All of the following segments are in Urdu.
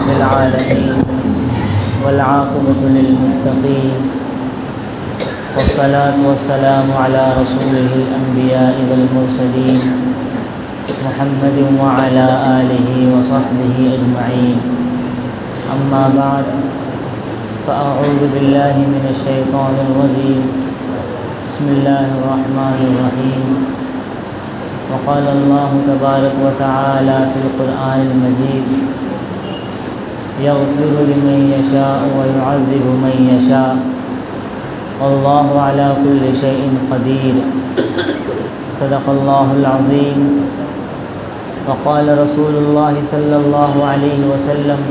رب العالمين والعاقبة للمتقين والصلاة والسلام على رسوله الأنبياء والمرسلين محمد وعلى آله وصحبه أجمعين. أما بعد فأعوذ بالله من الشيطان الرجيم. بسم الله الرحمن الرحيم. وقال الله تبارك وتعالى في القرآن المجيد: يغفر لمن يشاء ويعذب من يشاء والله على كل شيء قدير. صدق الله العظيم. وقال رسول الله صلى الله عليه وسلم: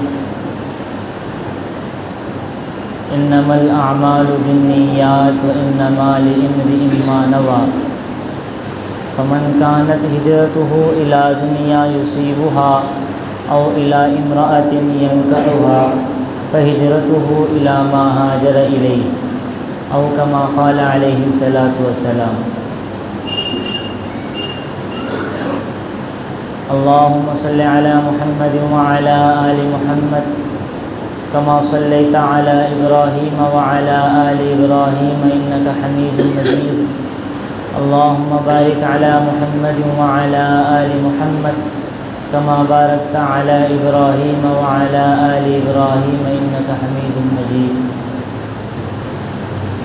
إنما الأعمال بالنيات وإنما لامرئ ما نوى فمن كانت هجرته إلى دنيا يصيبها أو إلى امرأة ينكحها فهجرته إلى ما هاجر إليه أو كما قال عليه الصلاة والسلام. اللهم صل على محمد وعلى آل محمد كما صليت على إبراهيم وعلى آل إبراهيم إنك حميد مجيد. اللهم بارك على محمد وعلى آل محمد كما باركت على إبراهيم وعلى آل إبراهيم إنك حميد مجيد.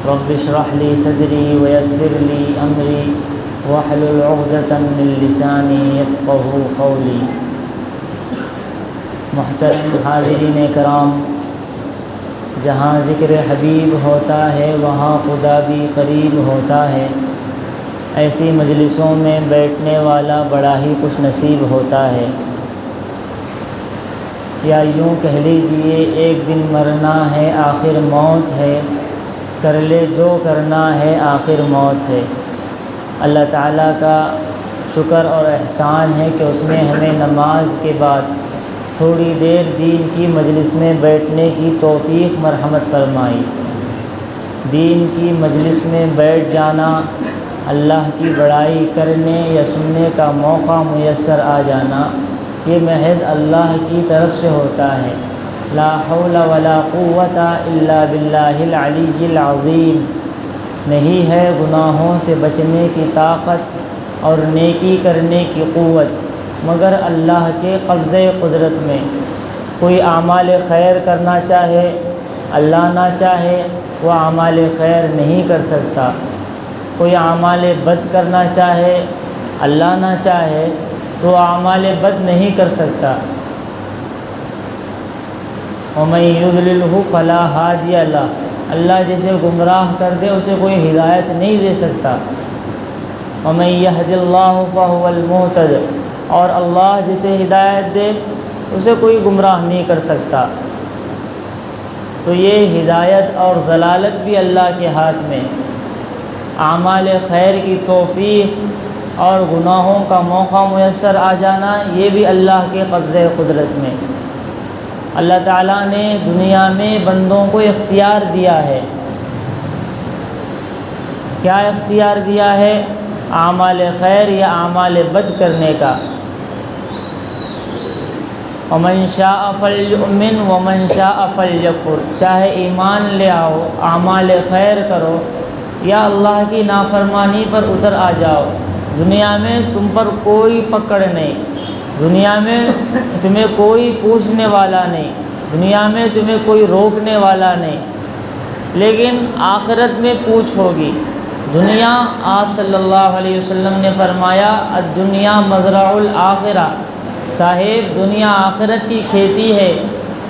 رب اشرح لي صدري ويسر لي أمري واحلل عقدة من لساني يفقهوا قولي. محترم حاضرین کرام، جہاں ذکر حبیب ہوتا ہے وہاں خدا بھی قریب ہوتا ہے. ایسی مجلسوں میں بیٹھنے والا بڑا ہی خوش نصیب ہوتا ہے. یا یوں کہہ لیجئے ایک دن مرنا ہے آخر موت ہے، کر لے جو کرنا ہے آخر موت ہے. اللہ تعالیٰ کا شکر اور احسان ہے کہ اس نے ہمیں نماز کے بعد تھوڑی دیر دین کی مجلس میں بیٹھنے کی توفیق مرحمت فرمائی. دین کی مجلس میں بیٹھ جانا، اللہ کی بڑائی کرنے یا سننے کا موقع میسر آ جانا، یہ محض اللہ کی طرف سے ہوتا ہے. لا حول ولا قوت الا باللہ العلی العظیم. نہیں ہے گناہوں سے بچنے کی طاقت اور نیکی کرنے کی قوت مگر اللہ کے قبضۂ قدرت میں. کوئی اعمال خیر کرنا چاہے، اللہ نہ چاہے وہ اعمال خیر نہیں کر سکتا. کوئی اعمال بد کرنا چاہے، اللہ نہ چاہے تو اعمال بد نہیں کر سکتا. وَمَن يُضْلِلْهُ فَلَا هَادِيَ لَهُ. اللہ جسے گمراہ کر دے اسے کوئی ہدایت نہیں دے سکتا. وَمَن يَهْدِ اللَّهُ فَهُوَ الْمُهْتَدِ. اور اللہ جسے ہدایت دے اسے کوئی گمراہ نہیں کر سکتا. تو یہ ہدایت اور ضلالت بھی اللہ کے ہاتھ میں. اعمال خیر کی توفیق اور گناہوں کا موقع میسر آ جانا یہ بھی اللہ کے قبضۂ قدرت میں. اللہ تعالیٰ نے دنیا میں بندوں کو اختیار دیا ہے. کیا اختیار دیا ہے؟ اعمال خیر یا اعمال بد کرنے کا. وَمَن شَاءَ فَلْيُؤْمِنْ وَمَن شَاءَ فَلْيَكْفُرْ. چاہے ایمان لے آؤ، اعمال خیر کرو، یا اللہ کی نافرمانی پر اتر آ جاؤ. دنیا میں تم پر کوئی پکڑ نہیں، دنیا میں تمہیں کوئی پوچھنے والا نہیں، دنیا میں تمہیں کوئی روکنے والا نہیں. لیکن آخرت میں پوچھ ہوگی. دنیا، آپ صلی اللہ علیہ وسلم نے فرمایا الدنیا مزرع الآخرہ. صاحب دنیا آخرت کی کھیتی ہے.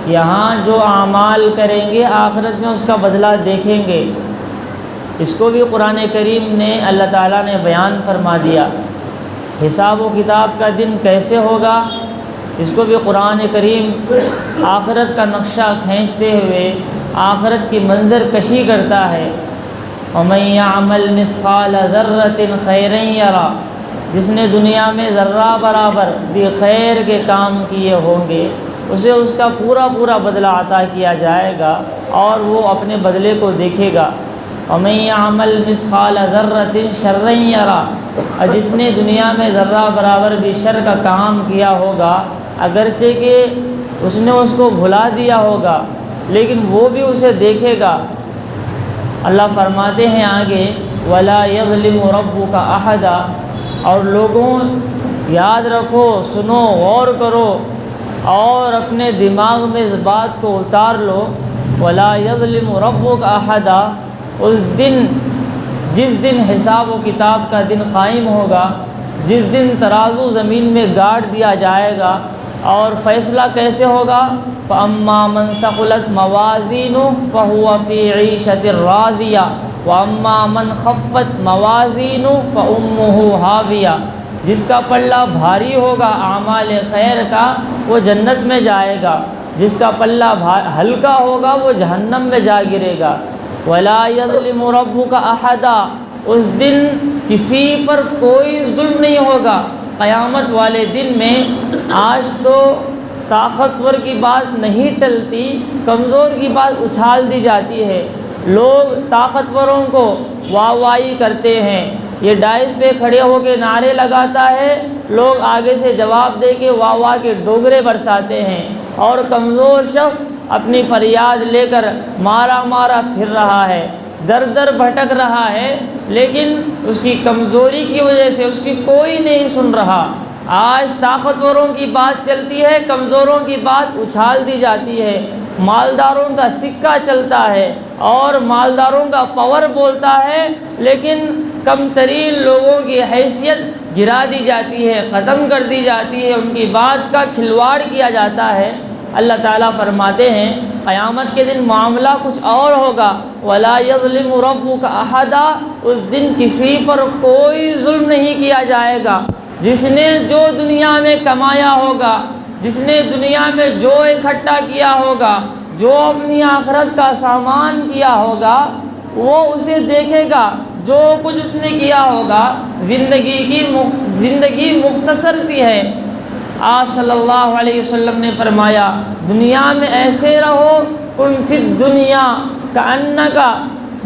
یہاں جو اعمال کریں گے آخرت میں اس کا بدلہ دیکھیں گے. اس کو بھی قرآن کریم نے اللہ تعالیٰ نے بیان فرما دیا. حساب و کتاب کا دن کیسے ہوگا اس کو بھی قرآن کریم آخرت کا نقشہ کھینچتے ہوئے آخرت کی منظر کشی کرتا ہے. وَمَن يَعْمَلْ مِثْقَالَ ذَرَّةٍ خَيْرًا يَرَهُ. جس نے دنیا میں ذرہ برابر بھی خیر کے کام کیے ہوں گے اسے اس کا پورا بدلہ عطا کیا جائے گا اور وہ اپنے بدلے کو دیکھے گا. وَمَن يَعْمَلْ مِثْقَالَ ذَرَّةٍ شَرًّا يَرَهُ. اور جس نے دنیا میں ذرہ برابر بھی شر کا کام کیا ہوگا اگرچہ کہ اس نے اس کو بھلا دیا ہوگا، لیکن وہ بھی اسے دیکھے گا۔ اللہ فرماتے ہیں آگے وَلَا يَظْلِمُ رَبُّكَ أَحَدًا، اور لوگوں یاد رکھو، سنو، غور کرو اور اپنے دماغ میں اس بات کو اتار لو، وَلَا يَظْلِمُ رَبُّكَ أَحَدًا، اس دن، جس دن حساب و کتاب کا دن قائم ہوگا، جس دن ترازو زمین میں گاڑ دیا جائے گا، اور فیصلہ کیسے ہوگا؟ فَأَمَّا مَنْ ثَقُلَتْ مَوَازِينُهُ فَهُوَ فِي عِيشَةٍ رَاضِيَةٍ وَأَمَّا مَنْ خَفَّتْ مَوَازِينُهُ فَأُمُّهُ هَاوِيَةٌ، جس کا پلہ بھاری ہوگا اعمال خیر کا وہ جنت میں جائے گا، جس کا پلہ ہلکا ہوگا وہ جہنم میں جا گرے گا۔ وَلَا يَظْلِمُ رَبُّكَ أَحَدًا، اس دن کسی پر کوئی ظلم نہیں ہوگا۔ قیامت والے دن میں آج تو طاقتور کی بات نہیں ٹلتی، کمزور کی بات اچھال دی جاتی ہے، لوگ طاقتوروں کو واہ واہی کرتے ہیں، یہ ڈائس پہ کھڑے ہو کے نعرے لگاتا ہے، لوگ آگے سے جواب دے کے واہ واہ کے ڈوگرے برساتے ہیں، اور کمزور شخص اپنی فریاد لے کر مارا مارا پھر رہا ہے، در در بھٹک رہا ہے، لیکن اس کی کمزوری کی وجہ سے اس کی کوئی نہیں سن رہا۔ آج طاقتوروں کی بات چلتی ہے، کمزوروں کی بات اچھال دی جاتی ہے، مالداروں کا سکہ چلتا ہے اور مالداروں کا پاور بولتا ہے، لیکن کم ترین لوگوں کی حیثیت گرا دی جاتی ہے، ختم کر دی جاتی ہے، ان کی بات کا کھلواڑ کیا جاتا ہے۔ اللہ تعالیٰ فرماتے ہیں قیامت کے دن معاملہ کچھ اور ہوگا، وَلَا يَظْلِمُ رَبُّكَ أَحَدًا، اس دن کسی پر کوئی ظلم نہیں کیا جائے گا۔ جس نے جو دنیا میں کمایا ہوگا، جس نے دنیا میں جو اکٹھا کیا ہوگا، جو اپنی آخرت کا سامان کیا ہوگا، وہ اسے دیکھے گا، جو کچھ اس نے کیا ہوگا۔ زندگی مختصر سی ہے۔ آپ صلی اللہ علیہ وسلم نے فرمایا دنیا میں ایسے رہو، کن فی الدنیا کأنک،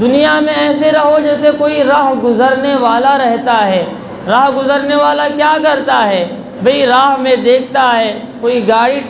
دنیا میں ایسے رہو جیسے کوئی راہ گزرنے والا رہتا ہے۔ راہ گزرنے والا کیا کرتا ہے بھئی؟ راہ میں دیکھتا ہے کوئی گاڑی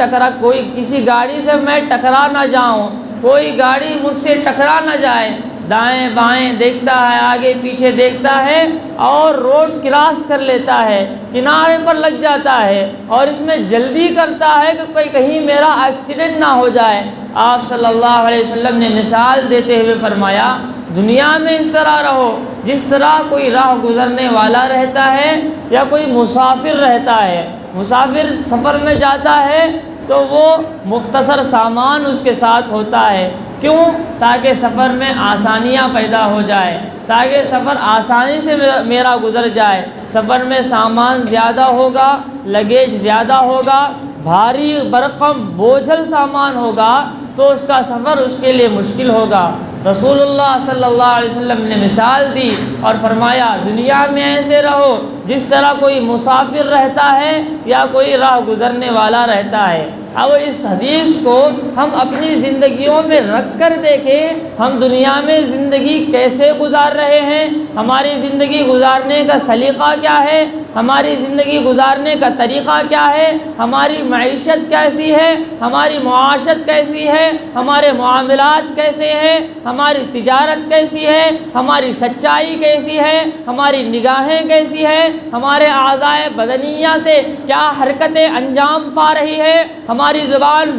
کوئی کسی گاڑی سے میں ٹکرا نہ جاؤں، کوئی گاڑی مجھ سے ٹکرا نہ جائے، دائیں بائیں دیکھتا ہے، آگے پیچھے دیکھتا ہے اور روڈ کراس کر لیتا ہے، کنارے پر لگ جاتا ہے اور اس میں جلدی کرتا ہے کہ کوئی کہیں میرا ایکسیڈنٹ نہ ہو جائے۔ آپ صلی اللہ علیہ وسلم نے مثال دیتے ہوئے فرمایا دنیا میں اس طرح رہو جس طرح کوئی راہ گزرنے والا رہتا ہے یا کوئی مسافر رہتا ہے۔ مسافر سفر میں جاتا ہے تو وہ مختصر سامان اس کے ساتھ ہوتا ہے، کیوں؟ تاکہ سفر میں آسانیاں پیدا ہو جائے، تاکہ سفر آسانی سے میرا گزر جائے۔ سفر میں سامان زیادہ ہوگا، لگیج زیادہ ہوگا، بھاری برقم بوجھل سامان ہوگا تو اس کا سفر اس کے لیے مشکل ہوگا۔ رسول اللہ صلی اللہ علیہ وسلم نے مثال دی اور فرمایا دنیا میں ایسے رہو جس طرح کوئی مسافر رہتا ہے یا کوئی راہ گزرنے والا رہتا ہے۔ اب اس حدیث کو ہم اپنی زندگیوں میں رکھ کر دیکھیں، ہم دنیا میں زندگی کیسے گزار رہے ہیں، ہماری زندگی گزارنے کا سلیقہ کیا ہے، ہماری زندگی گزارنے کا طریقہ کیا ہے، ہماری معیشت کیسی ہے، ہماری معاشت کیسی ہے، ہمارے معاملات کیسے ہیں، ہماری تجارت کیسی ہے، ہماری سچائی کیسی ہے، ہماری نگاہیں کیسی ہیں، ہمارے اعضائے بدنیہ سے کیا حرکتیں انجام پا رہی ہے، ہماری زبان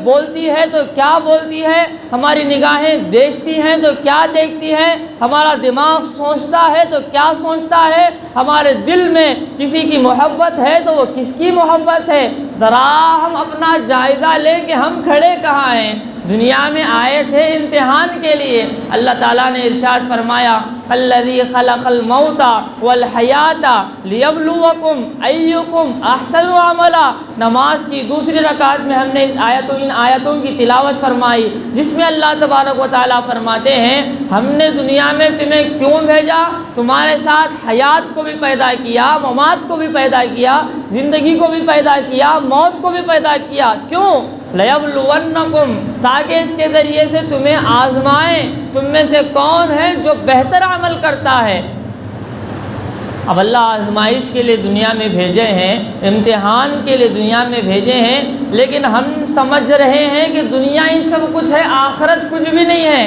بولتی ہے تو کیا بولتی ہے، ہماری نگاہیں دیکھتی ہیں تو کیا دیکھتی ہیں، ہمارا دماغ سوچتا ہے تو کیا سوچتا ہے، ہمارے دل میں کسی کی محبت ہے تو وہ کس کی محبت ہے۔ ذرا ہم اپنا جائزہ لیں کہ ہم کھڑے کہاں ہیں۔ دنیا میں آئے تھے امتحان کے لیے۔ اللہ تعالیٰ نے ارشاد فرمایا الذی خلق الموت والحیات لیبلوکم ایکم احسن عملا۔ نماز کی دوسری رکعت میں ہم نے ان آیتوں کی تلاوت فرمائی جس میں اللہ تبارک و تعالیٰ فرماتے ہیں ہم نے دنیا میں تمہیں کیوں بھیجا؟ تمہارے ساتھ حیات کو بھی پیدا کیا، ممات کو بھی پیدا کیا، زندگی کو بھی پیدا کیا، موت کو بھی پیدا کیا۔ کیوں؟ لَيَبْلُوَنَّكُمْ، تاکہ اس کے ذریعے سے تمہیں آزمائیں تم میں سے کون ہے جو بہتر عمل کرتا ہے۔ اب اللہ آزمائش کے لیے دنیا میں بھیجے ہیں، امتحان کے لیے دنیا میں بھیجے ہیں، لیکن ہم سمجھ رہے ہیں کہ دنیا ہی سب کچھ ہے، آخرت کچھ بھی نہیں ہے۔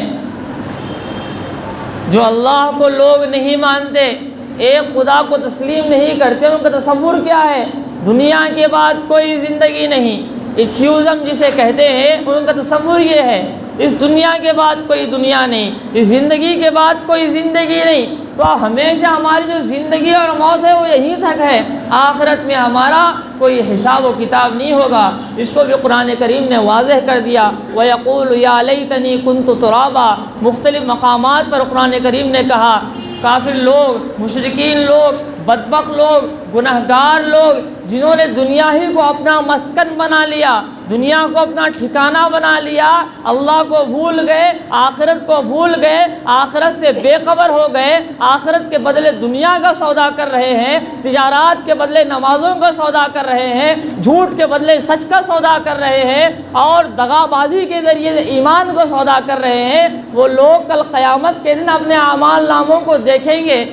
جو اللہ کو لوگ نہیں مانتے، ایک خدا کو تسلیم نہیں کرتے، ان کا تصور کیا ہے؟ دنیا کے بعد کوئی زندگی نہیں۔ ایتھیوزم جسے کہتے ہیں، ان کا تصور یہ ہے اس دنیا کے بعد کوئی دنیا نہیں، اس زندگی کے بعد کوئی زندگی نہیں، تو ہمیشہ ہماری جو زندگی اور موت ہے وہ یہیں تک ہے، آخرت میں ہمارا کوئی حساب و کتاب نہیں ہوگا۔ اس کو بھی قرآن کریم نے واضح کر دیا۔ وَيَقُولُ يَا لَيْتَنِي كُنتُ تُرَابًا، مختلف مقامات پر قرآن کریم نے کہا کافر لوگ، مشرکین لوگ، بدبخت لوگ، گنہگار لوگ، جنہوں نے دنیا ہی کو اپنا مسکن بنا لیا، دنیا کو اپنا ٹھکانہ بنا لیا، اللہ کو بھول گئے، آخرت کو بھول گئے، آخرت سے بے خبر ہو گئے، آخرت کے بدلے دنیا کا سودا کر رہے ہیں، تجارات کے بدلے نمازوں کا سودا کر رہے ہیں، جھوٹ کے بدلے سچ کا سودا کر رہے ہیں، اور دغا بازی کے ذریعے ایمان کو سودا کر رہے ہیں، وہ لوگ کل قیامت کے دن اپنے اعمال ناموں کو دیکھیں گے۔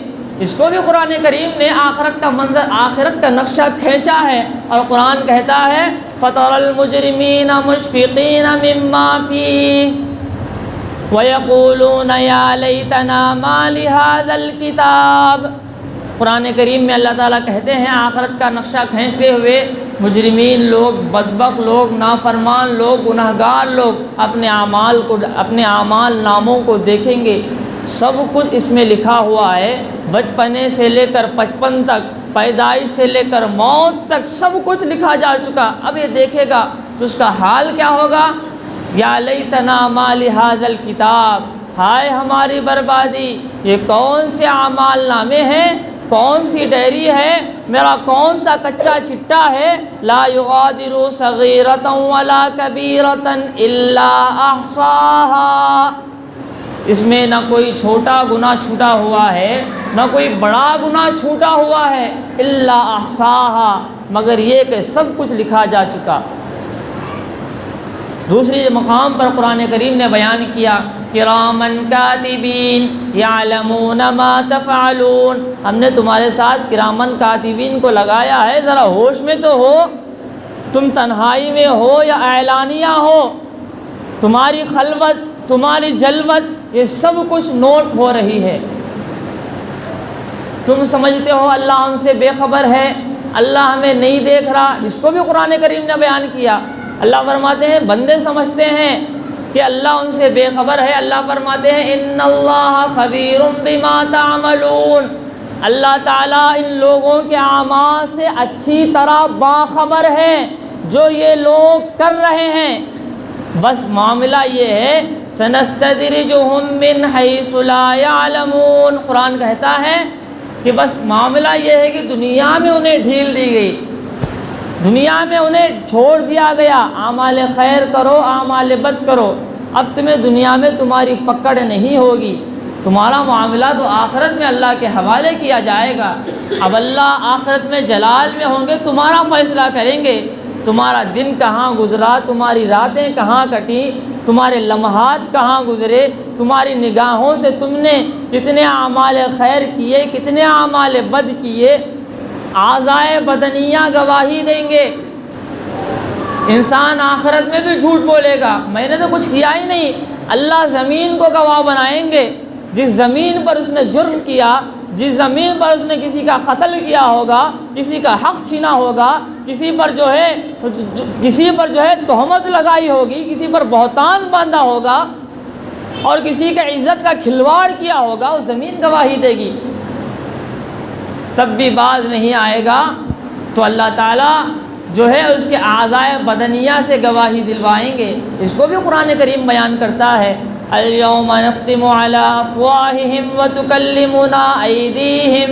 اس کو بھی قرآن کریم نے آخرت کا منظر، آخرت کا نقشہ کھینچا ہے، اور قرآن کہتا ہے فَتَرَى الْمُجْرِمِينَ مُشْفِقِينَ مِمَّا فِيهِ وَيَقُولُونَ يَا لَيْتَنَا مَا لِهَذَا الْكِتَابِ۔ قرآن کریم میں اللہ تعالیٰ کہتے ہیں آخرت کا نقشہ کھینچتے ہوئے مجرمین لوگ، بدبخت لوگ، نافرمان لوگ، گناہگار لوگ اپنے اعمال ناموں کو دیکھیں گے، سب کچھ اس میں لکھا ہوا ہے، بچپنے سے لے کر 55 تک، پیدائش سے لے کر موت تک سب کچھ لکھا جا چکا۔ اب یہ دیکھے گا تو اس کا حال کیا ہوگا؟ یا لیتنا ما لہذا الکتاب، ہائے ہماری بربادی، یہ کون سے اعمال نامے ہیں، کون سی ڈائری ہے، میرا کون سا کچا چٹا ہے، لا یغادر صغیرۃ ولا کبیرۃ الا احصاها، اس میں نہ کوئی چھوٹا گناہ چھوٹا ہوا ہے، نہ کوئی بڑا گناہ چھوٹا ہوا ہے، الا احصاها، مگر یہ کہ سب کچھ لکھا جا چکا۔ دوسری مقام پر قرآن کریم نے بیان کیا کرامن کاتبین یعلمون ما تفعلون، ہم نے تمہارے ساتھ کرامن کاتبین کو لگایا ہے، ذرا ہوش میں تو ہو، تم تنہائی میں ہو یا اعلانیہ ہو، تمہاری خلوت، تمہاری جلوت، یہ سب کچھ نوٹ ہو رہی ہے۔ تم سمجھتے ہو اللہ ہم سے بے خبر ہے، اللہ ہمیں نہیں دیکھ رہا، اس کو بھی قرآن کریم نے بیان کیا۔ اللہ فرماتے ہیں بندے سمجھتے ہیں کہ اللہ ان سے بے خبر ہے، اللہ فرماتے ہیں ان اللہ خبیر بما تعملون، اللہ تعالیٰ ان لوگوں کے اعمال سے اچھی طرح باخبر ہے جو یہ لوگ کر رہے ہیں۔ بس معاملہ یہ ہے سنستدرجہم من حیث لا یعلمون، قرآن کہتا ہے کہ بس معاملہ یہ ہے کہ دنیا میں انہیں ڈھیل دی گئی، دنیا میں انہیں چھوڑ دیا گیا، اعمال خیر کرو، اعمال بد کرو، اب تمہیں دنیا میں تمہاری پکڑ نہیں ہوگی، تمہارا معاملہ تو آخرت میں اللہ کے حوالے کیا جائے گا۔ اب اللہ آخرت میں جلال میں ہوں گے، تمہارا فیصلہ کریں گے، تمہارا دن کہاں گزرا، تمہاری راتیں کہاں کٹیں، تمہارے لمحات کہاں گزرے، تمہاری نگاہوں سے تم نے کتنے اعمال خیر کیے، کتنے اعمال بد کیے، اعضائے بدنیہ گواہی دیں گے۔ انسان آخرت میں بھی جھوٹ بولے گا، میں نے تو کچھ کیا ہی نہیں، اللہ زمین کو گواہ بنائیں گے، جس زمین پر اس نے جرم کیا، جس زمین پر اس نے کسی کا قتل کیا ہوگا، کسی کا حق چھینا ہوگا، کسی پر جو ہے تہمت لگائی ہوگی، کسی پر بہتان باندھا ہوگا، اور کسی کا عزت کا کھلواڑ کیا ہوگا، اس زمین گواہی دے گی، تب بھی باز نہیں آئے گا، تو اللہ تعالیٰ جو ہے اس کے اعضائے بدنیہ سے گواہی دلوائیں گے۔ اس کو بھی قرآن کریم بیان کرتا ہے اليوم نختم على افواههم وتكلمنا ايديهم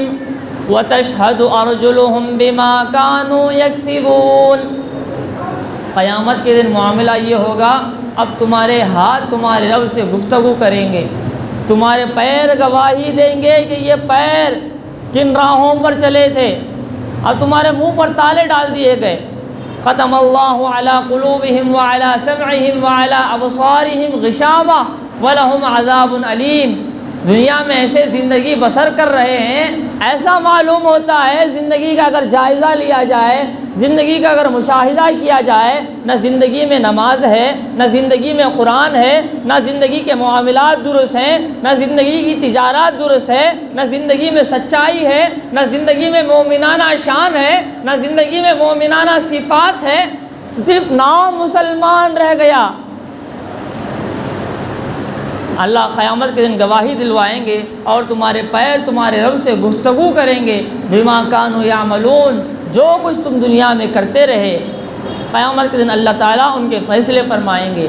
وتشهد ارجلهم بما كانوا يكسبون، قیامت کے دن معاملہ یہ ہوگا، اب تمہارے ہاتھ تمہارے رب سے گفتگو کریں گے، تمہارے پیر گواہی دیں گے کہ یہ پیر کن راہوں پر چلے تھے، اب تمہارے منہ پر تالے ڈال دیے گئے۔ ختم اللہ علی قلوبہم وعلی سمعہم وعلی ابصارہم غشاوہ وَلَهُمْ عَذَابٌ عَلِيمٌ، دنیا میں ایسے زندگی بسر کر رہے ہیں، ایسا معلوم ہوتا ہے زندگی کا اگر جائزہ لیا جائے، زندگی کا اگر مشاہدہ کیا جائے، نہ زندگی میں نماز ہے، نہ زندگی میں قرآن ہے، نہ زندگی کے معاملات درست ہیں، نہ زندگی کی تجارت درست ہے، نہ زندگی میں سچائی ہے، نہ زندگی میں مومنانہ شان ہے، نہ زندگی میں مومنانہ صفات ہے، صرف نام مسلمان رہ گیا۔ اللہ قیامت کے دن گواہی دلوائیں گے اور تمہارے پیر تمہارے رب سے گفتگو کریں گے، بما کانوا یعملون، جو کچھ تم دنیا میں کرتے رہے۔ قیامت کے دن اللہ تعالیٰ ان کے فیصلے فرمائیں گے۔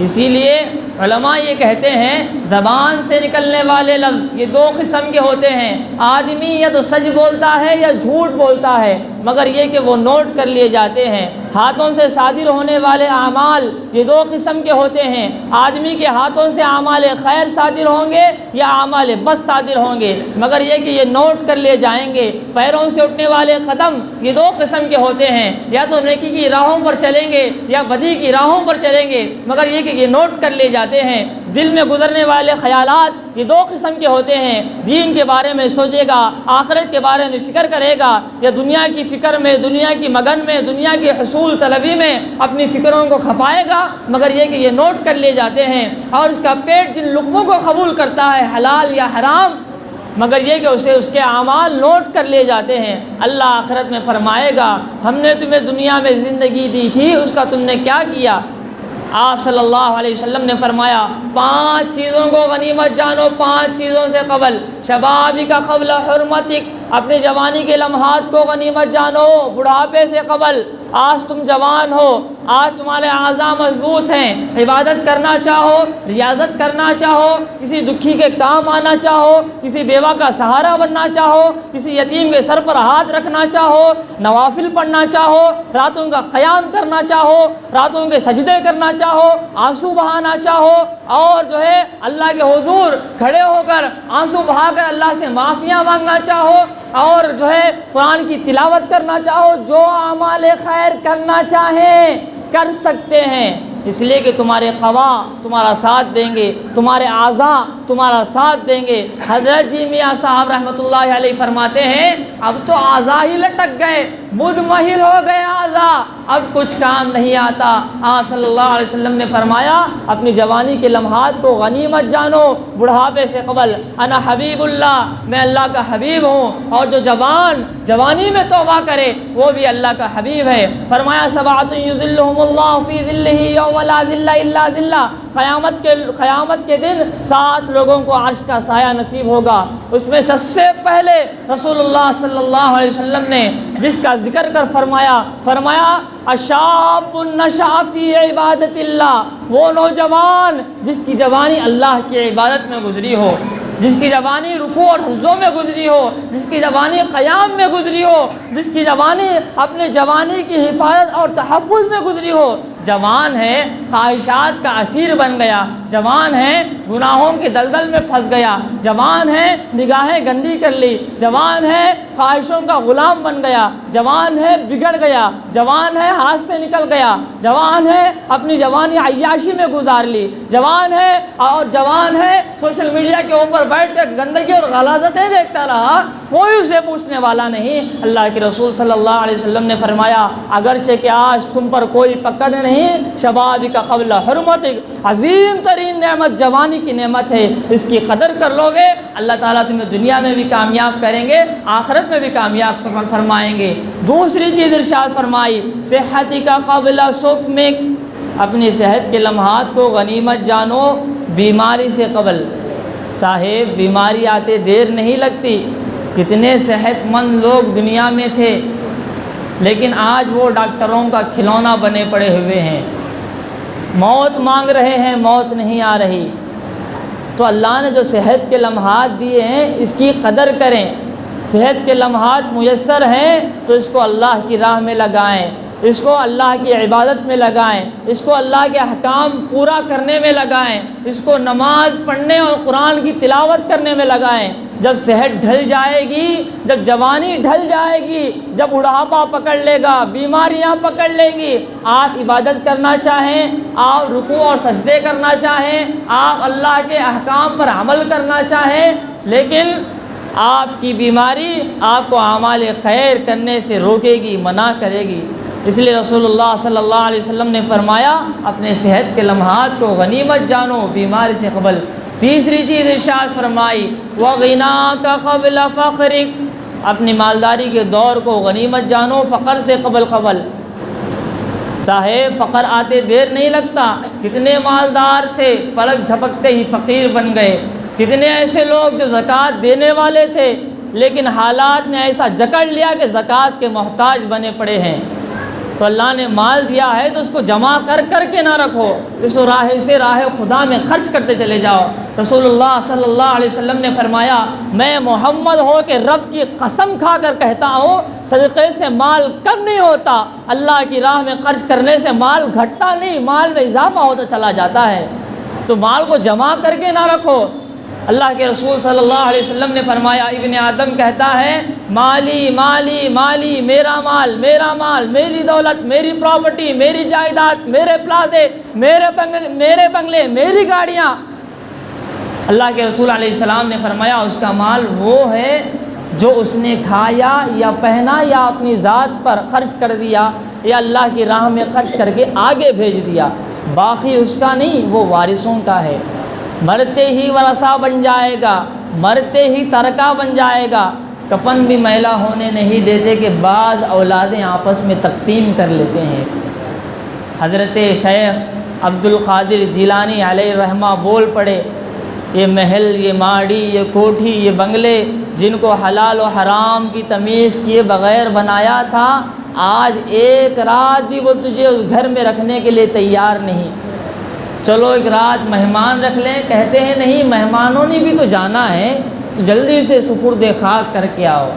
اسی لیے علماء یہ کہتے ہیں زبان سے نکلنے والے لفظ یہ دو قسم کے ہوتے ہیں، آدمی یا تو سچ بولتا ہے یا جھوٹ بولتا ہے، مگر یہ کہ وہ نوٹ کر لیے جاتے ہیں۔ ہاتھوں سے صادر ہونے والے اعمال یہ دو قسم کے ہوتے ہیں، آدمی کے ہاتھوں سے اعمال خیر صادر ہوں گے یا اعمال بد صادر ہوں گے، مگر یہ کہ یہ نوٹ کر لیے جائیں گے۔ پیروں سے اٹھنے والے قدم یہ دو قسم کے ہوتے ہیں، یا تو نیکی کی راہوں پر چلیں گے یا بدی کی راہوں پر چلیں گے، مگر یہ کہ یہ نوٹ کر لیے جاتے ہیں۔ دل میں گزرنے والے خیالات یہ دو قسم کے ہوتے ہیں، دین کے بارے میں سوچے گا، آخرت کے بارے میں فکر کرے گا، یا دنیا کی فکر میں، دنیا کی مگن میں، دنیا کی حصول طلبی میں اپنی فکروں کو کھپائے گا، مگر یہ کہ یہ نوٹ کر لیے جاتے ہیں۔ اور اس کا پیٹ جن لقموں کو قبول کرتا ہے حلال یا حرام، مگر یہ کہ اس کے اعمال نوٹ کر لیے جاتے ہیں۔ اللہ آخرت میں فرمائے گا ہم نے تمہیں دنیا میں زندگی دی تھی، اس کا تم نے کیا کیا؟ آپ صلی اللہ علیہ وسلم نے فرمایا 5 چیزوں کو غنیمت جانو 5 چیزوں سے قبل، شبابک قبل حرمتک، اپنے جوانی کے لمحات کو غنیمت جانو بڑھاپے سے قبل۔ آج تم جوان ہو، آج تمہارے اعضاء مضبوط ہیں، عبادت کرنا چاہو، ریاضت کرنا چاہو، کسی دکھی کے کام آنا چاہو، کسی بیوہ کا سہارا بننا چاہو، کسی یتیم کے سر پر ہاتھ رکھنا چاہو، نوافل پڑھنا چاہو، راتوں کا قیام کرنا چاہو، راتوں کے سجدے کرنا چاہو، آنسو بہانا چاہو، اور جو ہے اللہ کے حضور کھڑے ہو کر آنسو بہا کر اللہ سے معافیاں مانگنا چاہو، اور جو ہے قرآن کی تلاوت کرنا چاہو، جو اعمال خیر کرنا چاہیں کر سکتے ہیں، اس لیے کہ تمہارے قوا تمہارا ساتھ دیں گے، تمہارے اعضاء تمہارا ساتھ دیں گے۔ حضرت جی میاں صاحب رحمۃ اللہ علیہ فرماتے ہیں اب تو اعضاء ہی لٹک گئے، مدمحل ہو گئے اعضاء، اب کچھ کام نہیں آتا۔ آپ صلی اللہ علیہ وسلم نے فرمایا اپنی جوانی کے لمحات کو غنیمت جانو بڑھاپے سے قبل۔ انا حبیب اللہ، میں اللہ کا حبیب ہوں، اور جو جوانی میں توبہ کرے وہ بھی اللہ کا حبیب ہے۔ فرمایا سبعۃ یظلھم اللہ فی ظلہ یوم لا ظل الا ظلہ، قیامت کے دن 7 لوگوں کو عرش کا سایہ نصیب ہوگا، اس میں سب سے پہلے رسول اللہ صلی اللہ علیہ وسلم نے جس کا ذکر کر فرمایا الشاب نشأ فی عبادت اللہ، وہ نوجوان جس کی جوانی اللہ کی عبادت میں گزری ہو، جس کی جوانی رکوع اور سجدوں میں گزری ہو، جس کی جوانی قیام میں گزری ہو، جس کی جوانی اپنے جوانی کی حفاظت اور تحفظ میں گزری ہو۔ جوان ہے خواہشات کا اسیر بن گیا، جوان ہے گناہوں کے دلدل میں پھنس گیا، جوان ہے نگاہیں گندی کر لی، جوان ہے خواہشوں کا غلام بن گیا، جوان ہے بگڑ گیا، جوان ہے ہاتھ سے نکل گیا، جوان ہے اپنی جوانی عیاشی میں گزار لی، جوان ہے سوشل میڈیا کے اوپر بیٹھ کر گندگی اور غلاظتیں دیکھتا رہا، کوئی اسے پوچھنے والا نہیں۔ اللہ کے رسول صلی اللہ علیہ وسلم نے فرمایا اگرچہ کہ آج تم پر کوئی پکڑ نہیں، شبابک قبل حرمتک، عظیم ترین نعمت جوانی کی نعمت ہے، اس کی قدر کر لو گے اللہ تعالیٰ تمہیں دنیا میں بھی کامیاب کریں گے، آخرت میں بھی کامیاب فرمائیں گے۔ دوسری چیز ارشاد فرمائی صحتک قبل سقمک، اپنی صحت کے لمحات کو غنیمت جانو بیماری سے قبل۔ صاحب بیماری آتے دیر نہیں لگتی، کتنے صحت مند لوگ دنیا میں تھے لیکن آج وہ ڈاکٹروں کا کھلونا بنے پڑے ہوئے ہیں، موت مانگ رہے ہیں، موت نہیں آ رہی۔ تو اللہ نے جو صحت کے لمحات دیے ہیں اس کی قدر کریں، صحت کے لمحات میسر ہیں تو اس کو اللہ کی راہ میں لگائیں، اس کو اللہ کی عبادت میں لگائیں، اس کو اللہ کے احکام پورا کرنے میں لگائیں، اس کو نماز پڑھنے اور قرآن کی تلاوت کرنے میں لگائیں۔ جب صحت ڈھل جائے گی، جب جوانی ڈھل جائے گی، جب بڑھاپا پکڑ لے گا، بیماریاں پکڑ لے گی، آپ عبادت کرنا چاہیں، آپ رکوع اور سجدے کرنا چاہیں، آپ اللہ کے احکام پر عمل کرنا چاہیں، لیکن آپ کی بیماری آپ کو اعمال خیر کرنے سے روکے گی، منع کرے گی۔ اس لیے رسول اللہ صلی اللہ علیہ وسلم نے فرمایا اپنے صحت کے لمحات کو غنیمت جانو بیماری سے قبل۔ تیسری چیز ارشاد فرمائی وَغِنَاكَ قَبْلَ فَقْرِكَ، اپنی مالداری کے دور کو غنیمت جانو فقر سے قبل۔ صاحب فقر آتے دیر نہیں لگتا، کتنے مالدار تھے پلک جھپکتے ہی فقیر بن گئے، کتنے ایسے لوگ جو زکوٰۃ دینے والے تھے لیکن حالات نے ایسا جکڑ لیا کہ زکوٰۃ کے محتاج بنے پڑے ہیں۔ تو اللہ نے مال دیا ہے تو اس کو جمع کر کے نہ رکھو، اس راہ سے راہ خدا میں خرچ کرتے چلے جاؤ۔ رسول اللہ صلی اللہ علیہ وسلم نے فرمایا میں محمد ہو کے رب کی قسم کھا کر کہتا ہوں صدقے سے مال کم نہیں ہوتا، اللہ کی راہ میں خرچ کرنے سے مال گھٹتا نہیں، مال میں اضافہ ہوتا چلا جاتا ہے۔ تو مال کو جمع کر کے نہ رکھو۔ اللہ کے رسول صلی اللہ علیہ وسلم نے فرمایا ابن آدم کہتا ہے مالی مالی مالی، میرا مال میرا مال، میری دولت میری پراپرٹی میری جائیداد، میرے پلازے میرے بنگلے میری گاڑیاں۔ اللہ کے رسول علیہ السلام نے فرمایا اس کا مال وہ ہے جو اس نے کھایا یا پہنا یا اپنی ذات پر خرچ کر دیا یا اللہ کی راہ میں خرچ کر کے آگے بھیج دیا، باقی اس کا نہیں، وہ وارثوں کا ہے۔ مرتے ہی ورثہ بن جائے گا، مرتے ہی ترکہ بن جائے گا۔ کفن بھی میلا ہونے نہیں دیتے کہ بعض اولادیں آپس میں تقسیم کر لیتے ہیں۔ حضرت شیخ عبد القادر جیلانی علیہ رحمہ بول پڑے یہ محل، یہ ماڑی، یہ کوٹھی، یہ بنگلے جن کو حلال و حرام کی تمیز کیے بغیر بنایا تھا، آج ایک رات بھی وہ تجھے اس گھر میں رکھنے کے لیے تیار نہیں۔ چلو ایک رات مہمان رکھ لیں، کہتے ہیں نہیں مہمانوں نے بھی تو جانا ہے، تو جلدی سے سپرد خاک کر کے آؤ۔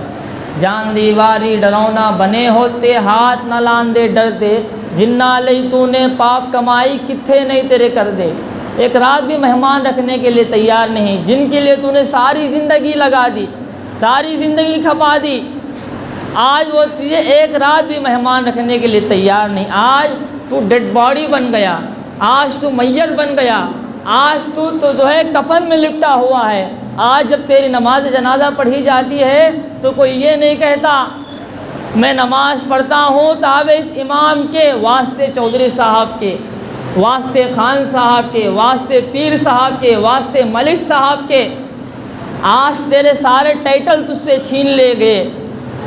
جان دیواری ڈرونا بنے ہوتے، ہاتھ نہ لاندے ڈرتے، جنا لئی تو نے پاپ کمائی کتھے نہیں تیرے کر دے۔ ایک رات بھی مہمان رکھنے کے لیے تیار نہیں، جن کے لیے تو نے ساری زندگی لگا دی، ساری زندگی کھپا دی، آج وہ تجھے ایک رات بھی مہمان رکھنے کے لیے تیار نہیں۔ آج تو ڈیڈ باڈی بن گیا، آج تو میت بن گیا، آج تو جو ہے کفن میں لپٹا ہوا ہے۔ آج جب تیری نماز جنازہ پڑھی جاتی ہے تو کوئی یہ نہیں کہتا میں نماز پڑھتا ہوں تابع اس امام کے، واسطے چودھری صاحب کے، واسطے خان صاحب کے، واسطے پیر صاحب کے، واسطے ملک صاحب کے۔ آج تیرے سارے ٹائٹل تجھ سے چھین لے گئے،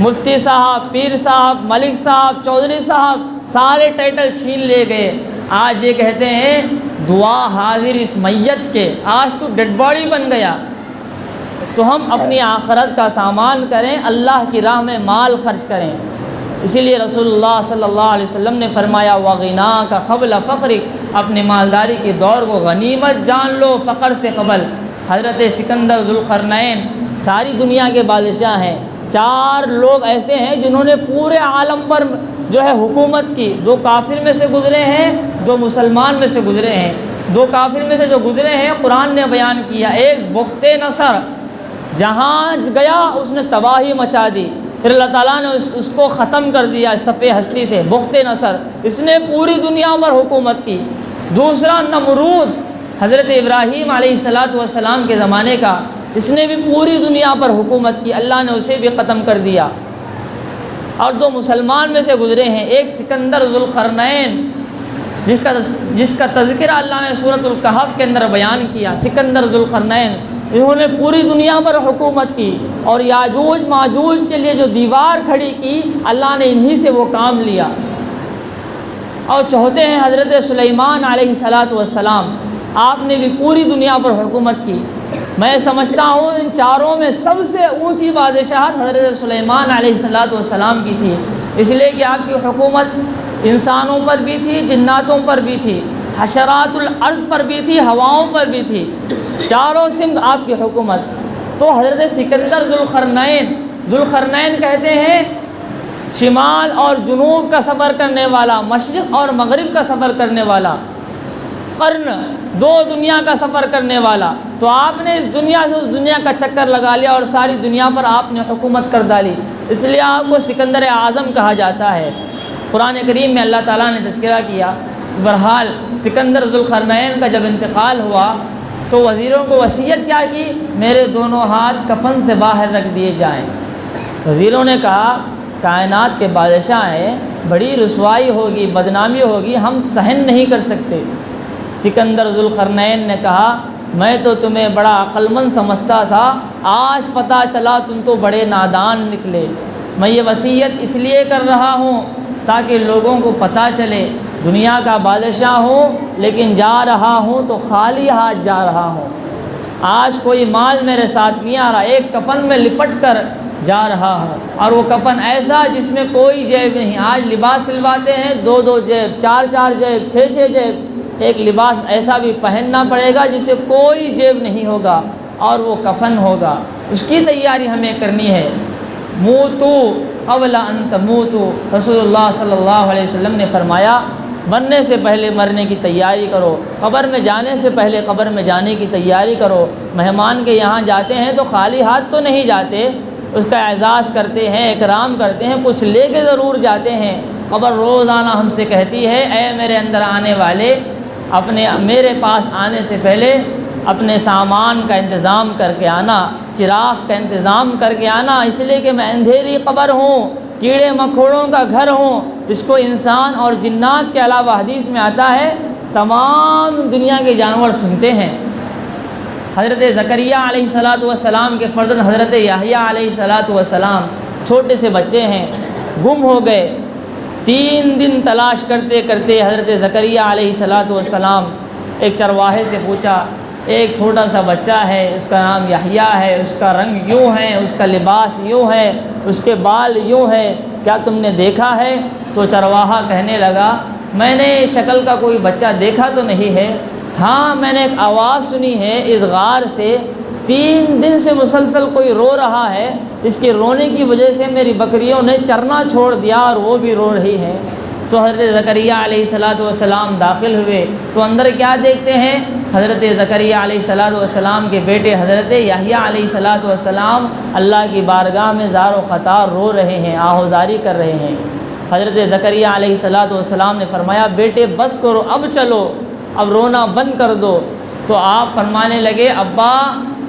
مفتی صاحب، پیر صاحب، ملک صاحب، چودھری صاحب، سارے ٹائٹل چھین لے گئے۔ آج یہ کہتے ہیں دعا حاضر اس میت کے، آج تو ڈیڈ باڈی بن گیا۔ تو ہم اپنی آخرت کا سامان کریں، اللہ کی راہ میں مال خرچ کریں۔ اسی لیے رسول اللہ صلی اللہ علیہ وسلم نے فرمایا وَغِنَاكَ قَبْلَ فَقْرِكَ، اپنے مالداری کے دور کو غنیمت جان لو فقر سے قبل۔ حضرت سکندر ذوالقرنین ساری دنیا کے بادشاہ ہیں، 4 لوگ ایسے ہیں جنہوں نے پورے عالم پر جو ہے حکومت کی، 2 کافر میں سے گزرے ہیں، 2 مسلمان میں سے گزرے ہیں۔ 2 کافر میں سے جو گزرے ہیں قرآن نے بیان کیا، ایک بخت نصر، جہاں گیا اس نے تباہی مچا دی، پھر اللہ تعالیٰ نے اس کو ختم کر دیا صفحہ ہستی سے۔ بخت نصر اس نے پوری دنیا پر حکومت کی۔ دوسرا نمرود، حضرت ابراہیم علیہ السلام کے زمانے کا، اس نے بھی پوری دنیا پر حکومت کی، اللہ نے اسے بھی ختم کر دیا۔ اور 2 مسلمان میں سے گزرے ہیں، ایک سکندر ذوالقرنین جس کا تذکرہ اللہ نے سورۃ الکہف کے اندر بیان کیا۔ سکندر ذوالقرنین انہوں نے پوری دنیا پر حکومت کی، اور یاجوج ماجوج کے لیے جو دیوار کھڑی کی اللہ نے انہی سے وہ کام لیا۔ اور چوتھے ہیں حضرت سلیمان علیہ السلام، آپ نے بھی پوری دنیا پر حکومت کی۔ میں سمجھتا ہوں ان 4 میں سب سے اونچی بادشاہت حضرت سلیمان علیہ السلام کی تھی، اس لیے کہ آپ کی حکومت انسانوں پر بھی تھی، جناتوں پر بھی تھی، حشرات الارض پر بھی تھی، ہواؤں پر بھی تھی، 4 سمت آپ کی حکومت۔ تو حضرت سکندر ذوالقرنین کہتے ہیں شمال اور جنوب کا سفر کرنے والا، مشرق اور مغرب کا سفر کرنے والا، قرن 2 دنیا کا سفر کرنے والا۔ تو آپ نے اس دنیا سے اس دنیا کا چکر لگا لیا اور ساری دنیا پر آپ نے حکومت کر ڈالی، اس لیے آپ کو سکندر اعظم کہا جاتا ہے۔ قرآن کریم میں اللہ تعالیٰ نے تذکرہ کیا۔ بہرحال سکندر ذوالقرنین کا جب انتقال ہوا تو وزیروں کو وصیت کیا کی؟ میرے دونوں ہاتھ کفن سے باہر رکھ دیے جائیں۔ وزیروں نے کہا کائنات کے بادشاہ ہیں، بڑی رسوائی ہوگی، بدنامی ہوگی، ہم سہن نہیں کر سکتے۔ سکندر ذوالقرنین نے کہا میں تو تمہیں بڑا عقل مند سمجھتا تھا، آج پتہ چلا تم تو بڑے نادان نکلے۔ میں یہ وصیت اس لیے کر رہا ہوں تاکہ لوگوں کو پتہ چلے دنیا کا بادشاہ ہوں، لیکن جا رہا ہوں تو خالی ہاتھ جا رہا ہوں۔ آج کوئی مال میرے ساتھ نہیں آ رہا، ایک کفن میں لپٹ کر جا رہا ہوں، اور وہ کفن ایسا جس میں کوئی جیب نہیں۔ آج لباس سلواتے ہیں، 2 جیب، 4 جیب، 6 جیب۔ ایک لباس ایسا بھی پہننا پڑے گا جسے کوئی جیب نہیں ہوگا، اور وہ کفن ہوگا۔ اس کی تیاری ہمیں کرنی ہے۔ موتو قبل ان تموتو، رسول اللہ صلی اللہ علیہ وسلم نے فرمایا مرنے سے پہلے مرنے کی تیاری کرو، قبر میں جانے سے پہلے قبر میں جانے کی تیاری کرو۔ مہمان کے یہاں جاتے ہیں تو خالی ہاتھ تو نہیں جاتے، اس کا اعزاز کرتے ہیں، اکرام کرتے ہیں، کچھ لے کے ضرور جاتے ہیں۔ قبر روزانہ ہم سے کہتی ہے اے میرے اندر آنے والے، میرے پاس آنے سے پہلے اپنے سامان کا انتظام کر کے آنا، چراغ کا انتظام کر کے آنا، اس لیے کہ میں اندھیری قبر ہوں، کیڑے مکوڑوں کا گھر ہوں، اس کو انسان اور جنات کے علاوہ حدیث میں آتا ہے تمام دنیا کے جانور سنتے ہیں۔ حضرت زکریہ علیہ السلام کے فرزند حضرت یحییٰ علیہ السلام چھوٹے سے بچے ہیں، گم ہو گئے۔ 3 دن تلاش کرتے کرتے حضرت زکریہ علیہ السلام ایک چرواہے سے پوچھا ایک چھوٹا سا بچہ ہے، اس کا نام یحییٰ ہے، اس کا رنگ یوں ہے، اس کا لباس یوں ہے، اس کے بال یوں ہے، کیا تم نے دیکھا ہے؟ تو چرواہا کہنے لگا میں نے شکل کا کوئی بچہ دیکھا تو نہیں ہے، ہاں میں نے ایک آواز سنی ہے اس غار سے، 3 دن سے مسلسل کوئی رو رہا ہے، اس کے رونے کی وجہ سے میری بکریوں نے چرنا چھوڑ دیا اور وہ بھی رو رہی ہے۔ تو حضرت زکریہ علیہ السلام داخل ہوئے تو اندر کیا دیکھتے ہیں؟ حضرت زکریہ علیہ السلام کے بیٹے حضرت یحییٰ علیہ السلام اللہ کی بارگاہ میں زار و خطار رو رہے ہیں، آہوزاری کر رہے ہیں۔ حضرت زکریہ علیہ السلام نے فرمایا بیٹے بس کرو، اب چلو، اب رونا بند کر دو۔ تو آپ فرمانے لگے ابا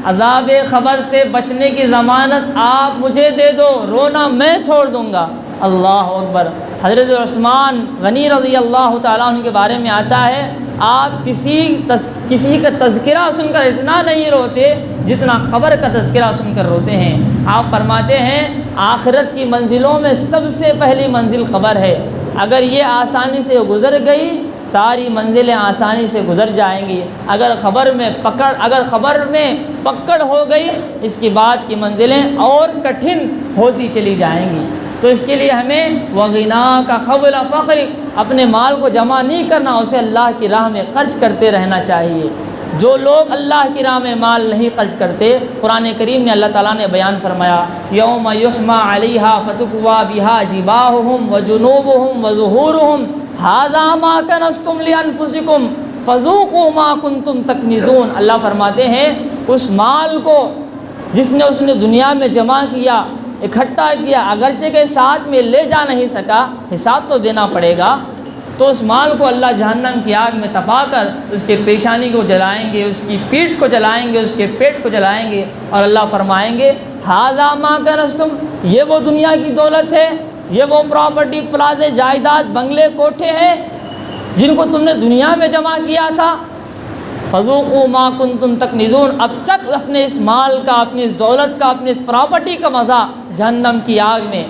عذاب خبر سے بچنے کی ضمانت آپ مجھے دے دو، رونا میں چھوڑ دوں گا۔ اللہ اکبر۔ حضرت عثمان غنی رضی اللہ تعالیٰ عنہ کے بارے میں آتا ہے آپ کسی کا تذکرہ سن کر اتنا نہیں روتے جتنا قبر کا تذکرہ سن کر روتے ہیں۔ آپ فرماتے ہیں آخرت کی منزلوں میں سب سے پہلی منزل قبر ہے، اگر یہ آسانی سے گزر گئی ساری منزلیں آسانی سے گزر جائیں گی، اگر خبر میں پکڑ ہو گئی اس کی بعد کی منزلیں اور کٹھن ہوتی چلی جائیں گی۔ تو اس کے لیے ہمیں وغنا کا قبل فقر، اپنے مال کو جمع نہیں کرنا، اسے اللہ کی راہ میں خرچ کرتے رہنا چاہیے۔ جو لوگ اللہ کی راہ میں مال نہیں خرچ کرتے، قرآن کریم نے اللہ تعالیٰ نے بیان فرمایا یوم یحمى علیہا فتکوی بہا جباہہم وجنوبہم وظہورہم ھذا ما کنزتم لانفسکم فذوقوا ما کنتم تکنزون۔ اللہ فرماتے ہیں اس مال کو جس نے دنیا میں جمع کیا، اکٹھا کیا، اگرچہ کے ساتھ میں لے جا نہیں سکا، حساب تو دینا پڑے گا، تو اس مال کو اللہ جہنم کی آگ میں تپا کر اس کے پیشانی کو جلائیں گے، اس کی پیٹھ کو جلائیں گے، اس کے پیٹ کو جلائیں گے، اور اللہ فرمائیں گے ھذا ما کنزتم، یہ وہ دنیا کی دولت ہے، یہ وہ پراپرٹی پلازے جائیداد بنگلے کوٹھے ہیں جن کو تم نے دنیا میں جمع کیا تھا، فذوقوا ما کنتم تکنزون، اب تک اپنے اس مال کا، اپنی اس دولت کا، اپنی اس پراپرٹی کا مزہ جہنم کی آگ میں۔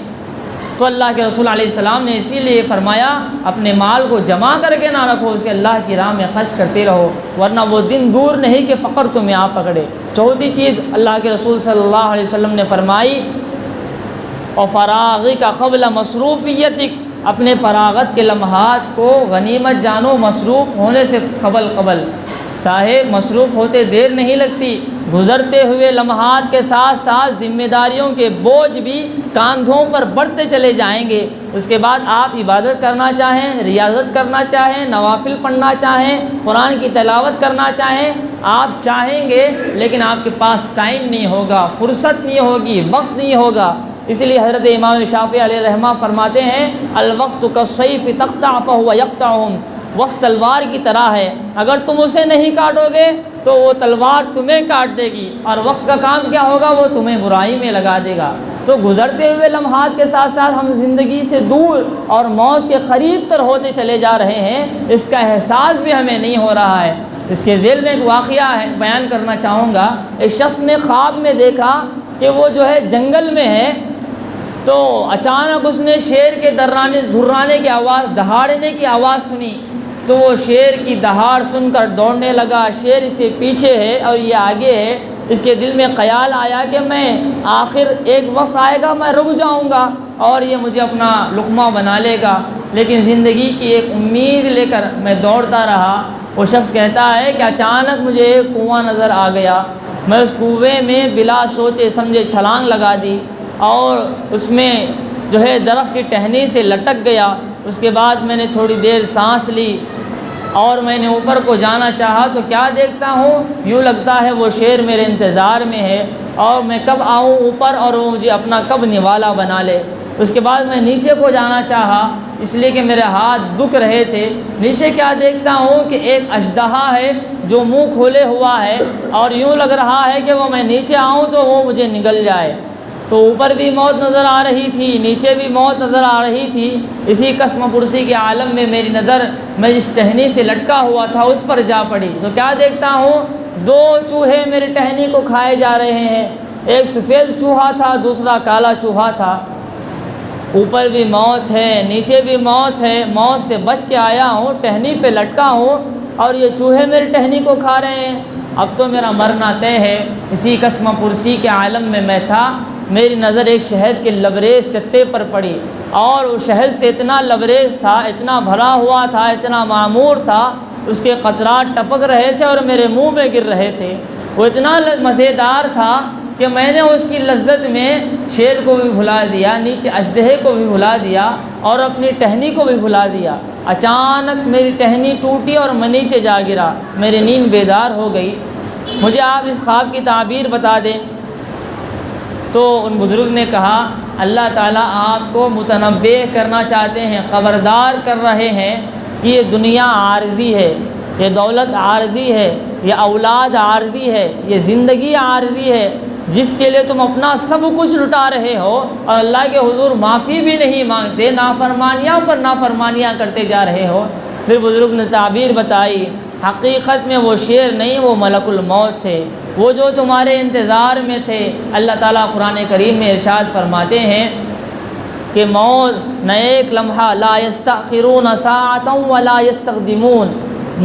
تو اللہ کے رسول علیہ السلام نے اسی لیے فرمایا اپنے مال کو جمع کر کے نہ رکھو، اسے اللہ کی راہ میں خرچ کرتے رہو، ورنہ وہ دن دور نہیں کہ فقر تمہیں آ پکڑے۔ چوتھی چیز اللہ کے رسول صلی اللہ علیہ وسلم نے فرمائی وفراغک قبل مصروفیتک، اپنے فراغت کے لمحات کو غنیمت جانو، مصروف ہونے سے قبل صاحب مصروف ہوتے دیر نہیں لگتی، گزرتے ہوئے لمحات کے ساتھ ساتھ ذمہ داریوں کے بوجھ بھی کاندھوں پر بڑھتے چلے جائیں گے۔ اس کے بعد آپ عبادت کرنا چاہیں، ریاضت کرنا چاہیں، نوافل پڑھنا چاہیں، قرآن کی تلاوت کرنا چاہیں، آپ چاہیں گے لیکن آپ کے پاس ٹائم نہیں ہوگا، فرصت نہیں ہوگی، وقت نہیں ہوگا۔ اس لیے حضرت امام شافعی علیہ رحمہ فرماتے ہیں الوقت کالسیف تقطع فهو یقطعهم، وقت تلوار کی طرح ہے، اگر تم اسے نہیں کاٹو گے تو وہ تلوار تمہیں کاٹ دے گی، اور وقت کا کام کیا ہوگا، وہ تمہیں برائی میں لگا دے گا۔ تو گزرتے ہوئے لمحات کے ساتھ ساتھ ہم زندگی سے دور اور موت کے قریب تر ہوتے چلے جا رہے ہیں، اس کا احساس بھی ہمیں نہیں ہو رہا ہے۔ اس کے ذیل میں ایک واقعہ ہے، بیان کرنا چاہوں گا۔ ایک شخص نے خواب میں دیکھا کہ وہ جو ہے جنگل میں ہے، تو اچانک اس نے شیر کے دھرانے کی آواز، دہاڑنے کی آواز سنی، تو وہ شیر کی دہاڑ سن کر دوڑنے لگا۔ شیر سے پیچھے ہے اور یہ آگے ہے۔ اس کے دل میں خیال آیا کہ میں آخر ایک وقت آئے گا میں رک جاؤں گا اور یہ مجھے اپنا لقمہ بنا لے گا، لیکن زندگی کی ایک امید لے کر میں دوڑتا رہا۔ وہ شخص کہتا ہے کہ اچانک مجھے ایک کنواں نظر آ گیا، میں اس کنویں میں بلا سوچے سمجھے چھلانگ لگا دی اور اس میں جو ہے درخت کی ٹہنی سے لٹک گیا۔ اس کے بعد میں نے تھوڑی دیر سانس لی اور میں نے اوپر کو جانا چاہا تو کیا دیکھتا ہوں، یوں لگتا ہے وہ شیر میرے انتظار میں ہے اور میں کب آؤں اوپر اور وہ مجھے اپنا کب نوالا بنا لے۔ اس کے بعد میں نیچے کو جانا چاہا، اس لیے کہ میرے ہاتھ دکھ رہے تھے۔ نیچے کیا دیکھتا ہوں کہ ایک اژدہا ہے جو منہ کھولے ہوا ہے اور یوں لگ رہا ہے کہ وہ میں نیچے آؤں تو وہ مجھے نگل جائے۔ تو اوپر بھی موت نظر آ رہی تھی، نیچے بھی موت نظر آ رہی تھی۔ اسی قسم پرسی کے عالم میں میری نظر میں جس ٹہنی سے لٹکا ہوا تھا اس پر جا پڑی، تو کیا دیکھتا ہوں، دو چوہے میرے ٹہنی کو کھائے جا رہے ہیں۔ ایک سفید چوہا تھا، دوسرا کالا چوہا تھا۔ اوپر بھی موت ہے، نیچے بھی موت ہے، موت سے بچ کے آیا ہوں، ٹہنی پہ لٹکا ہوں اور یہ چوہے میری ٹہنی کو کھا رہے ہیں۔ اب تو میرا مرنا طے ہے۔ اسی قسم پرسی کے عالم میں میں تھا، میری نظر ایک شہد کے لبریز چتے پر پڑی اور وہ شہد سے اتنا لبریز تھا، اتنا بھرا ہوا تھا، اتنا معمور تھا، اس کے قطرات ٹپک رہے تھے اور میرے منہ میں گر رہے تھے۔ وہ اتنا مزیدار تھا کہ میں نے اس کی لذت میں شیر کو بھی بھلا دیا، نیچے اژدہے کو بھی بھلا دیا اور اپنی ٹہنی کو بھی بھلا دیا۔ اچانک میری ٹہنی ٹوٹی اور میں نیچے جا گرا، میری نیند بیدار ہو گئی۔ مجھے آپ اس خواب کی تعبیر بتا دیں۔ تو ان بزرگ نے کہا اللہ تعالیٰ آپ کو متنبہ کرنا چاہتے ہیں، خبردار کر رہے ہیں کہ یہ دنیا عارضی ہے، یہ دولت عارضی ہے، یہ اولاد عارضی ہے، یہ زندگی عارضی ہے، جس کے لیے تم اپنا سب کچھ لٹا رہے ہو اور اللہ کے حضور معافی بھی نہیں مانگتے، نافرمانیاں پر نافرمانیاں کرتے جا رہے ہو۔ پھر بزرگ نے تعبیر بتائی، حقیقت میں وہ شیر نہیں، وہ ملک الموت تھے، وہ جو تمہارے انتظار میں تھے۔ اللہ تعالیٰ قرآن کریم میں ارشاد فرماتے ہیں کہ موت نہ ایک لمحہ، لا یستأخرون ساعۃ ولا یستقدمون،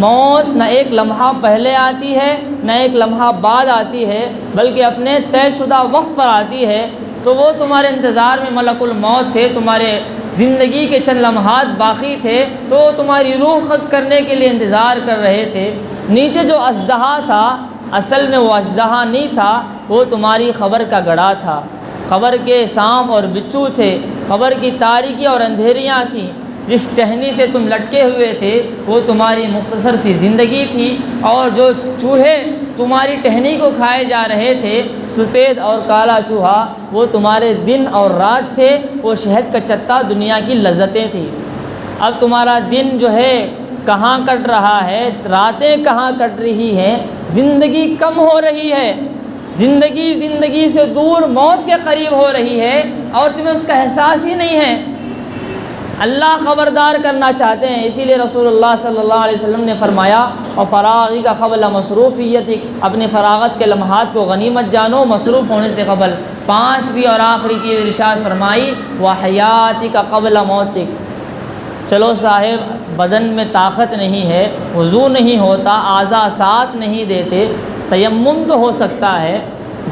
موت نہ ایک لمحہ پہلے آتی ہے نہ ایک لمحہ بعد آتی ہے، بلکہ اپنے طے شدہ وقت پر آتی ہے۔ تو وہ تمہارے انتظار میں ملک الموت تھے، تمہارے زندگی کے چند لمحات باقی تھے تو تمہاری روح قبض کرنے کے لیے انتظار کر رہے تھے۔ نیچے جو اژدہا تھا، اصل میں وہ اژدہا نہیں تھا، وہ تمہاری خبر کا گڑھا تھا، قبر کے سانپ اور بچھو تھے، قبر کی تاریکی اور اندھیریاں تھیں۔ جس ٹہنی سے تم لٹکے ہوئے تھے وہ تمہاری مختصر سی زندگی تھی، اور جو چوہے تمہاری ٹہنی کو کھائے جا رہے تھے، سفید اور کالا چوہا، وہ تمہارے دن اور رات تھے، وہ شہد کا چتا دنیا کی لذتیں تھیں۔ اب تمہارا دن جو ہے کہاں کٹ رہا ہے، راتیں کہاں کٹ رہی ہیں، زندگی کم ہو رہی ہے، زندگی سے دور موت کے قریب ہو رہی ہے اور تمہیں اس کا احساس ہی نہیں ہے۔ اللہ خبردار کرنا چاہتے ہیں، اسی لیے رسول اللہ صلی اللہ علیہ وسلم نے فرمایا اور فراغی کا قبل مصروفیتک، اپنے فراغت کے لمحات کو غنیمت جانو مصروف ہونے سے قبل۔ پانچویں اور آخری چیز ارشاد فرمائی وحیاتک قبل موتک، چلو صاحب بدن میں طاقت نہیں ہے، وضو نہیں ہوتا، اعضاء ساتھ نہیں دیتے، تیمم تو ہو سکتا ہے،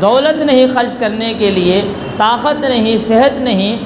دولت نہیں خرچ کرنے کے لیے، طاقت نہیں، صحت نہیں،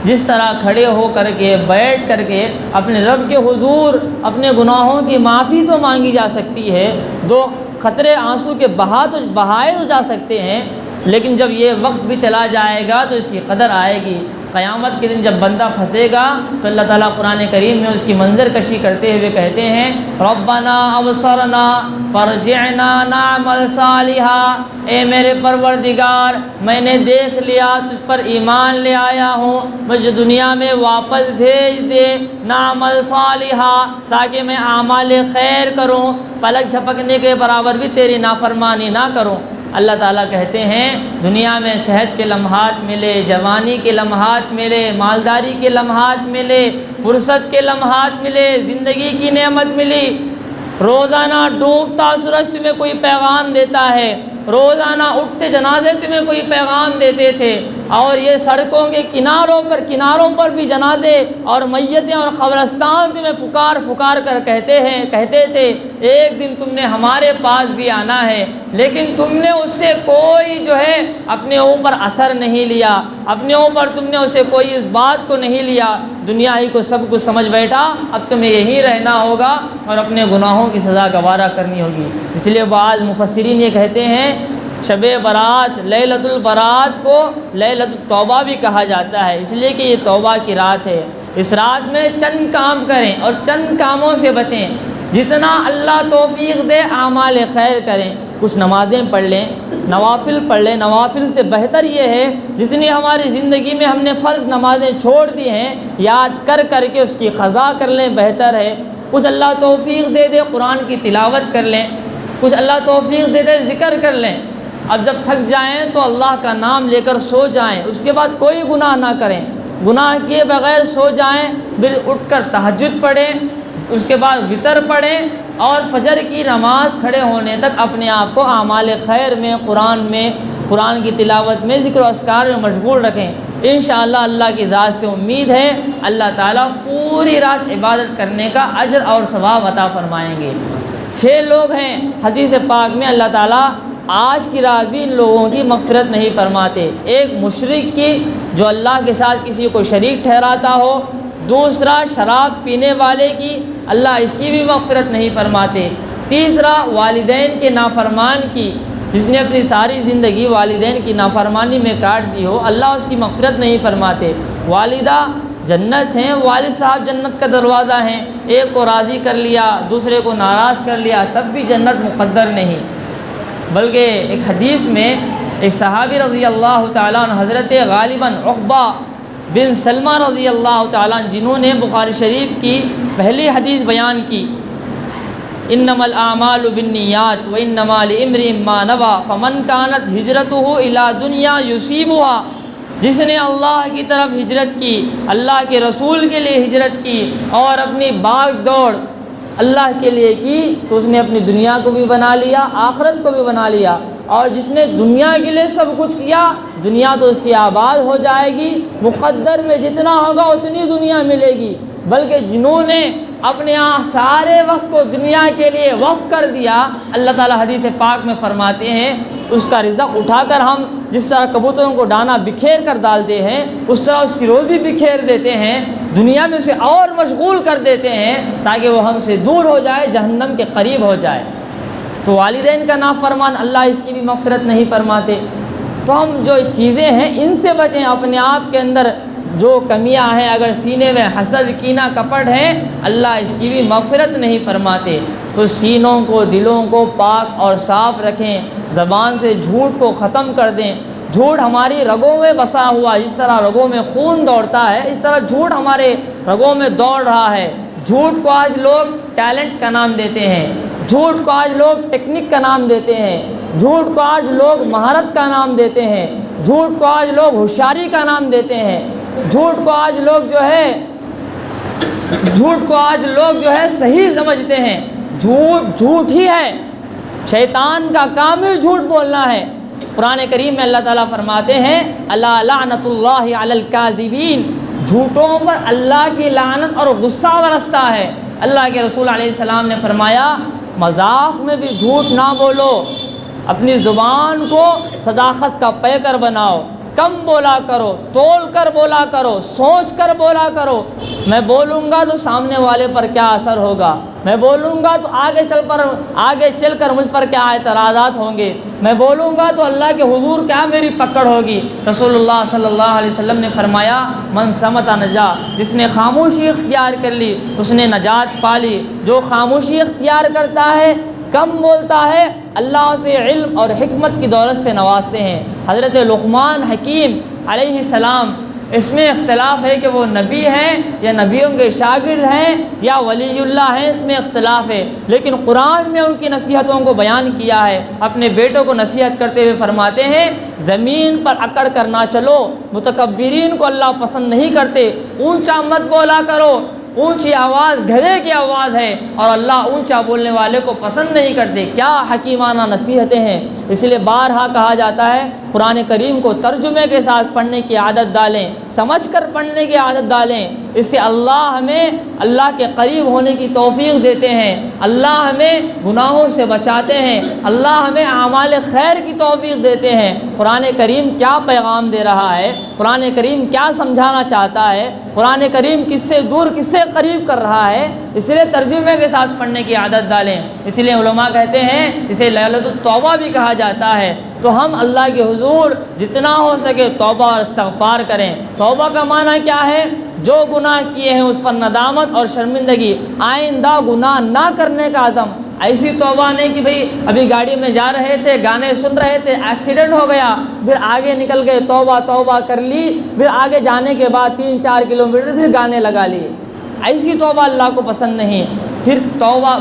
جس طرح کھڑے ہو کر کے بیٹھ کر کے اپنے رب کے حضور اپنے گناہوں کی معافی تو مانگی جا سکتی ہے، دو قطرے آنسو کے بہائے تو جا سکتے ہیں، لیکن جب یہ وقت بھی چلا جائے گا تو اس کی قدر آئے گی۔ قیامت کے دن جب بندہ پھنسے گا تو اللہ تعالیٰ قرآن کریم میں اس کی منظر کشی کرتے ہوئے کہتے ہیں ربنا ابصرنا فرجعنا نعمل صالحا، اے میرے پروردگار میں نے دیکھ لیا، تجھ پر ایمان لے آیا ہوں، مجھے دنیا میں واپس بھیج دے، نعمل صالحا تاکہ میں اعمال خیر کروں، پلک جھپکنے کے برابر بھی تیری نافرمانی نہ کروں۔ اللہ تعالیٰ کہتے ہیں دنیا میں صحت کے لمحات ملے، جوانی کے لمحات ملے، مالداری کے لمحات ملے، فرصت کے لمحات ملے، زندگی کی نعمت ملی، روزانہ ڈوبتا سورج تمہیں کوئی پیغام دیتا ہے، روزانہ اٹھتے جنازے تمہیں کوئی پیغام دیتے تھے، اور یہ سڑکوں کے کناروں پر بھی جنازے اور میتیں اور قبرستان تمہیں پکار کر کہتے تھے ایک دن تم نے ہمارے پاس بھی آنا ہے، لیکن تم نے اس سے کوئی اپنے اوپر اثر نہیں لیا، اپنے اوپر تم نے اسے کوئی اس بات کو نہیں لیا، دنیا ہی کو سب کچھ سمجھ بیٹھا، اب تمہیں یہی رہنا ہوگا اور اپنے گناہوں کی سزا گوارا کرنی ہوگی۔ اس لیے بعض مفسرین یہ کہتے ہیں شب برات لیلۃ البرات کو لیلۃ التوبہ بھی کہا جاتا ہے، اس لیے کہ یہ توبہ کی رات ہے۔ اس رات میں چند کام کریں اور چند کاموں سے بچیں، جتنا اللہ توفیق دے اعمال خیر کریں، کچھ نمازیں پڑھ لیں، نوافل پڑھ لیں، نوافل سے بہتر یہ ہے جتنی ہماری زندگی میں ہم نے فرض نمازیں چھوڑ دی ہیں یاد کر کے اس کی قضا کر لیں، بہتر ہے۔ کچھ اللہ توفیق دے دے قرآن کی تلاوت کر لیں، کچھ اللہ توفیق دے دے ذکر کر لیں، اب جب تھک جائیں تو اللہ کا نام لے کر سو جائیں، اس کے بعد کوئی گناہ نہ کریں، گناہ کیے بغیر سو جائیں، پھر اٹھ کر تہجد پڑھیں، اس کے بعد وطر پڑھیں، اور فجر کی نماز کھڑے ہونے تک اپنے آپ کو اعمال خیر میں، قرآن کی تلاوت میں، ذکر و اذکار میں مشغول رکھیں۔ انشاءاللہ اللہ کی ذات سے امید ہے اللہ تعالیٰ پوری رات عبادت کرنے کا اجر اور ثواب عطا فرمائیں گے۔ 6 لوگ ہیں حدیث پاک میں اللہ تعالیٰ آج کی رات بھی ان لوگوں کی مغفرت نہیں فرماتے۔ ایک مشرک کی جو اللہ کے ساتھ کسی کو شریک ٹھہراتا ہو، دوسرا شراب پینے والے کی اللہ اس کی بھی مغفرت نہیں فرماتے، تیسرا والدین کے نافرمان کی جس نے اپنی ساری زندگی والدین کی نافرمانی میں کاٹ دی ہو، اللہ اس کی مغفرت نہیں فرماتے۔ والدہ جنت ہیں، والد صاحب جنت کا دروازہ ہیں، ایک کو راضی کر لیا دوسرے کو ناراض کر لیا تب بھی جنت مقدر نہیں، بلکہ ایک حدیث میں ایک صحابی رضی اللہ تعالیٰ عنہ حضرت غالباً عقبہ بن سلمہ رضی اللہ تعالیٰ عنہ، جنہوں نے بخاری شریف کی پہلی حدیث بیان کی انما الاعمال بالنیات وانما لامرئ ما نوى فمن كانت هجرته الى دنیا يصيبها، جس نے اللہ کی طرف ہجرت کی، اللہ کے رسول کے لیے ہجرت کی اور اپنی باغ دوڑ اللہ کے لیے کی تو اس نے اپنی دنیا کو بھی بنا لیا، آخرت کو بھی بنا لیا، اور جس نے دنیا کے لیے سب کچھ کیا دنیا تو اس کی آباد ہو جائے گی، مقدر میں جتنا ہوگا اتنی دنیا ملے گی، بلکہ جنہوں نے اپنے سارے وقت کو دنیا کے لیے وقف کر دیا، اللہ تعالیٰ حدیث پاک میں فرماتے ہیں اس کا رزق اٹھا کر ہم جس طرح کبوتروں کو دانہ بکھیر کر ڈالتے ہیں اس طرح اس کی روزی بکھیر دیتے ہیں، دنیا میں اسے اور مشغول کر دیتے ہیں تاکہ وہ ہم سے دور ہو جائے، جہنم کے قریب ہو جائے۔ تو والدین کا نافرمان اللہ اس کی بھی مغفرت نہیں فرماتے۔ تو ہم جو چیزیں ہیں ان سے بچیں، اپنے آپ کے اندر جو کمیاں ہیں، اگر سینے میں حسد کینہ کپٹ ہے اللہ اس کی بھی مغفرت نہیں فرماتے۔ تو سینوں کو دلوں کو پاک اور صاف رکھیں، زبان سے جھوٹ کو ختم کر دیں۔ جھوٹ ہماری رگوں میں بسا ہوا، جس طرح رگوں میں خون دوڑتا ہے اس طرح جھوٹ ہمارے رگوں میں دوڑ رہا ہے۔ جھوٹ کو آج لوگ ٹیلنٹ کا نام دیتے ہیں، جھوٹ کو آج لوگ ٹیکنک کا نام دیتے ہیں، جھوٹ کو آج لوگ مہارت کا نام دیتے ہیں، جھوٹ کو آج لوگ ہوشیاری کا نام دیتے ہیں، جھوٹ کو آج لوگ جو ہے صحیح سمجھتے ہیں۔ جھوٹ ہی ہے، شیطان کا کام ہی جھوٹ بولنا ہے۔ قرآن کریم میں اللہ تعالیٰ فرماتے ہیں الا لعنت اللہ علی الکاذبین، جھوٹوں پر اللہ کی لعنت اور غصہ برستا ہے۔ اللہ کے رسول علیہ السلام نے فرمایا مذاق میں بھی جھوٹ نہ بولو، اپنی زبان کو صداقت کا پیکر بناؤ، کم بولا کرو، تول کر بولا کرو، سوچ کر بولا کرو۔ میں بولوں گا تو سامنے والے پر کیا اثر ہوگا، میں بولوں گا تو آگے چل کر مجھ پر کیا اعتراضات ہوں گے، میں بولوں گا تو اللہ کے حضور کیا میری پکڑ ہوگی۔ رسول اللہ صلی اللہ علیہ وسلم نے فرمایا من صمت نجا، جس نے خاموشی اختیار کر لی اس نے نجات پا لی۔ جو خاموشی اختیار کرتا ہے، کم بولتا ہے، اللہ اسے علم اور حکمت کی دولت سے نوازتے ہیں۔ حضرت لقمان حکیم علیہ السلام، اس میں اختلاف ہے کہ وہ نبی ہیں یا نبیوں کے شاگرد ہیں یا ولی اللہ ہیں، اس میں اختلاف ہے، لیکن قرآن میں ان کی نصیحتوں کو بیان کیا ہے۔ اپنے بیٹوں کو نصیحت کرتے ہوئے فرماتے ہیں زمین پر اکڑ کر نہ چلو، متکبرین کو اللہ پسند نہیں کرتے، اونچا مت بولا کرو، اونچی آواز گدھے کی آواز ہے اور اللہ اونچا بولنے والے کو پسند نہیں کرتے۔ کیا حکیمانہ نصیحتیں ہیں۔ اس لیے بارہا کہا جاتا ہے قرآن کریم کو ترجمے کے ساتھ پڑھنے کی عادت ڈالیں، سمجھ کر پڑھنے کی عادت ڈالیں، اس سے اللہ ہمیں اللہ کے قریب ہونے کی توفیق دیتے ہیں، اللہ ہمیں گناہوں سے بچاتے ہیں، اللہ ہمیں اعمال خیر کی توفیق دیتے ہیں۔ قرآن کریم کیا پیغام دے رہا ہے، قرآن کریم کیا سمجھانا چاہتا ہے، قرآن کریم کس سے دور کس سے قریب کر رہا ہے، اس لیے ترجمے کے ساتھ پڑھنے کی عادت ڈالیں۔ اس لیے علماء کہتے ہیں اسے لیلۃ التوبہ بھی کہا جاتا ہے۔ تو ہم اللہ کے حضور جتنا ہو سکے توبہ اور استغفار کریں۔ توبہ کا معنی کیا ہے؟ جو گناہ کیے ہیں اس پر ندامت اور شرمندگی، آئندہ گناہ نہ کرنے کا عزم۔ ایسی توبہ نہیں کہ بھئی ابھی گاڑی میں جا رہے تھے، گانے سن رہے تھے، ایکسیڈنٹ ہو گیا، پھر آگے نکل گئے، توبہ کر لی، پھر آگے جانے کے بعد 3-4 کلومیٹر پھر گانے لگا لیے۔ ایسی توبہ اللہ کو پسند نہیں۔ پھر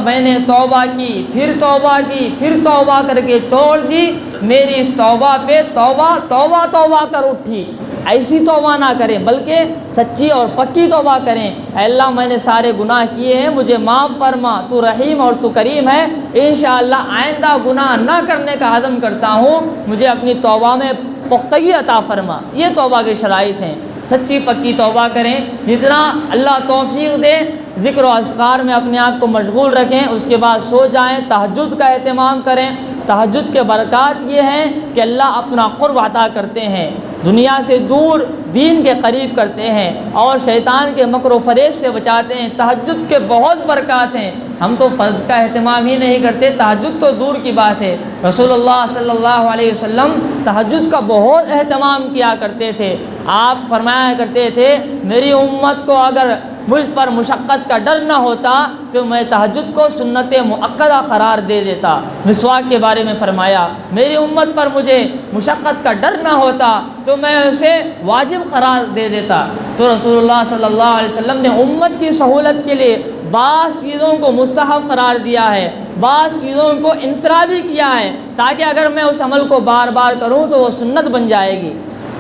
میں نے توبہ کی، پھر توبہ کر کے توڑ دی، میری اس توبہ پہ توبہ کر اٹھی۔ ایسی توبہ نہ کریں بلکہ سچی اور پکی توبہ کریں۔ اے اللہ میں نے سارے گناہ کیے ہیں، مجھے معاف فرما، تو رحیم اور تو کریم ہے، انشاءاللہ آئندہ گناہ نہ کرنے کا عزم کرتا ہوں، مجھے اپنی توبہ میں پختگی عطا فرما۔ یہ توبہ کی شرائط ہیں۔ سچی پکی توبہ کریں، جتنا اللہ توفیق دے ذکر و اذکار میں اپنے آپ کو مشغول رکھیں، اس کے بعد سو جائیں، تہجد کا اہتمام کریں۔ تہجد کے برکات یہ ہیں کہ اللہ اپنا قرب عطا کرتے ہیں، دنیا سے دور دین کے قریب کرتے ہیں اور شیطان کے مکر و فریب سے بچاتے ہیں۔ تہجد کے بہت برکات ہیں۔ ہم تو فرض کا اہتمام ہی نہیں کرتے، تہجد تو دور کی بات ہے۔ رسول اللہ صلی اللہ علیہ وسلم تہجد کا بہت اہتمام کیا کرتے تھے۔ آپ فرمایا کرتے تھے میری امت کو اگر مجھ پر مشقت کا ڈر نہ ہوتا تو میں تہجد کو سنت مؤکدہ قرار دے دیتا۔ مسواک کے بارے میں فرمایا میری امت پر مجھے مشقت کا ڈر نہ ہوتا تو میں اسے واجب قرار دے دیتا۔ تو رسول اللہ صلی اللہ علیہ وسلم نے امت کی سہولت کے لیے بعض چیزوں کو مستحب قرار دیا ہے، بعض چیزوں کو انفرادی کیا ہے، تاکہ اگر میں اس عمل کو بار بار کروں تو وہ سنت بن جائے گی۔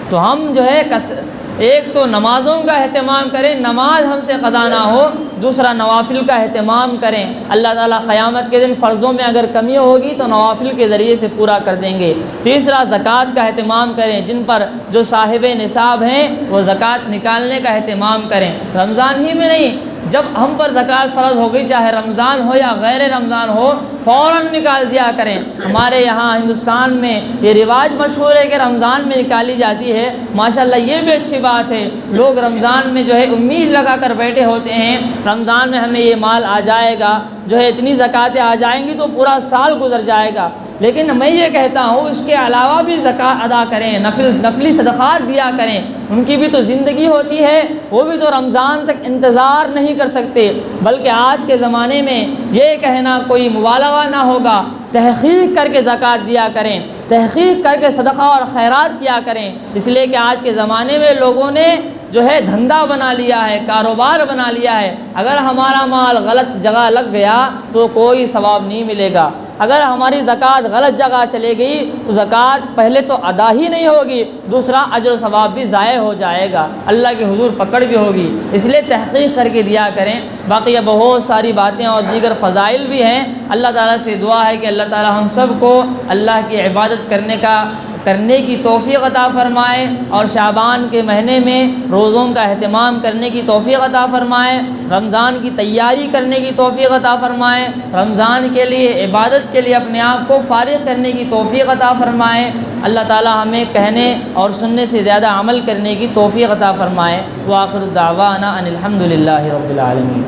تو ہم جو ہے ایک تو نمازوں کا اہتمام کریں، نماز ہم سے قضا نہ ہو، دوسرا نوافل کا اہتمام کریں۔ اللہ تعالیٰ قیامت کے دن فرضوں میں اگر کمی ہوگی تو نوافل کے ذریعے سے پورا کر دیں گے۔ تیسرا زکوٰۃ کا اہتمام کریں، جن پر جو صاحب نصاب ہیں وہ زکوٰۃ نکالنے کا اہتمام کریں۔ رمضان ہی میں نہیں، جب ہم پر زکوٰۃ فرض ہو گئی، چاہے رمضان ہو یا غیر رمضان ہو، فوراً نکال دیا کریں۔ ہمارے یہاں ہندوستان میں یہ رواج مشہور ہے کہ رمضان میں نکالی جاتی ہے، ماشاءاللہ یہ بھی اچھی بات ہے۔ لوگ رمضان میں جو ہے امید لگا کر بیٹھے ہوتے ہیں رمضان میں ہمیں یہ مال آ جائے گا، جو ہے اتنی زکوٰتیں آ جائیں گی تو پورا سال گزر جائے گا۔ لیکن میں یہ کہتا ہوں اس کے علاوہ بھی زکوٰۃ ادا کریں، نفلی صدقات دیا کریں، ان کی بھی تو زندگی ہوتی ہے، وہ بھی تو رمضان تک انتظار نہیں کر سکتے۔ بلکہ آج کے زمانے میں یہ کہنا کوئی مبالغہ نہ ہوگا، تحقیق کر کے زکوٰۃ دیا کریں، تحقیق کر کے صدقہ اور خیرات کیا کریں، اس لیے کہ آج کے زمانے میں لوگوں نے جو ہے دھندا بنا لیا ہے، کاروبار بنا لیا ہے۔ اگر ہمارا مال غلط جگہ لگ گیا تو کوئی ثواب نہیں ملے گا، اگر ہماری زکوٰۃ غلط جگہ چلے گئی تو زکوٰۃ پہلے تو ادا ہی نہیں ہوگی، دوسرا اجر و ثواب بھی ضائع ہو جائے گا، اللہ کے حضور پکڑ بھی ہوگی۔ اس لیے تحقیق کر کے دیا کریں۔ باقی یہ بہت ساری باتیں اور دیگر فضائل بھی ہیں۔ اللہ تعالیٰ سے دعا ہے کہ اللہ تعالیٰ ہم سب کو اللہ کی عبادت کرنے کا کرنے کی توفیق عطا فرمائے، اور شعبان کے مہینے میں روزوں کا اہتمام کرنے کی توفیق عطا فرمائے، رمضان کی تیاری کرنے کی توفیق عطا فرمائے، رمضان کے لیے عبادت کے لیے اپنے آپ کو فارغ کرنے کی توفیق عطا فرمائے۔ اللہ تعالی ہمیں کہنے اور سننے سے زیادہ عمل کرنے کی توفیق عطا فرمائے۔ وآخر دعوانا ان الحمد للہ رب العالمین۔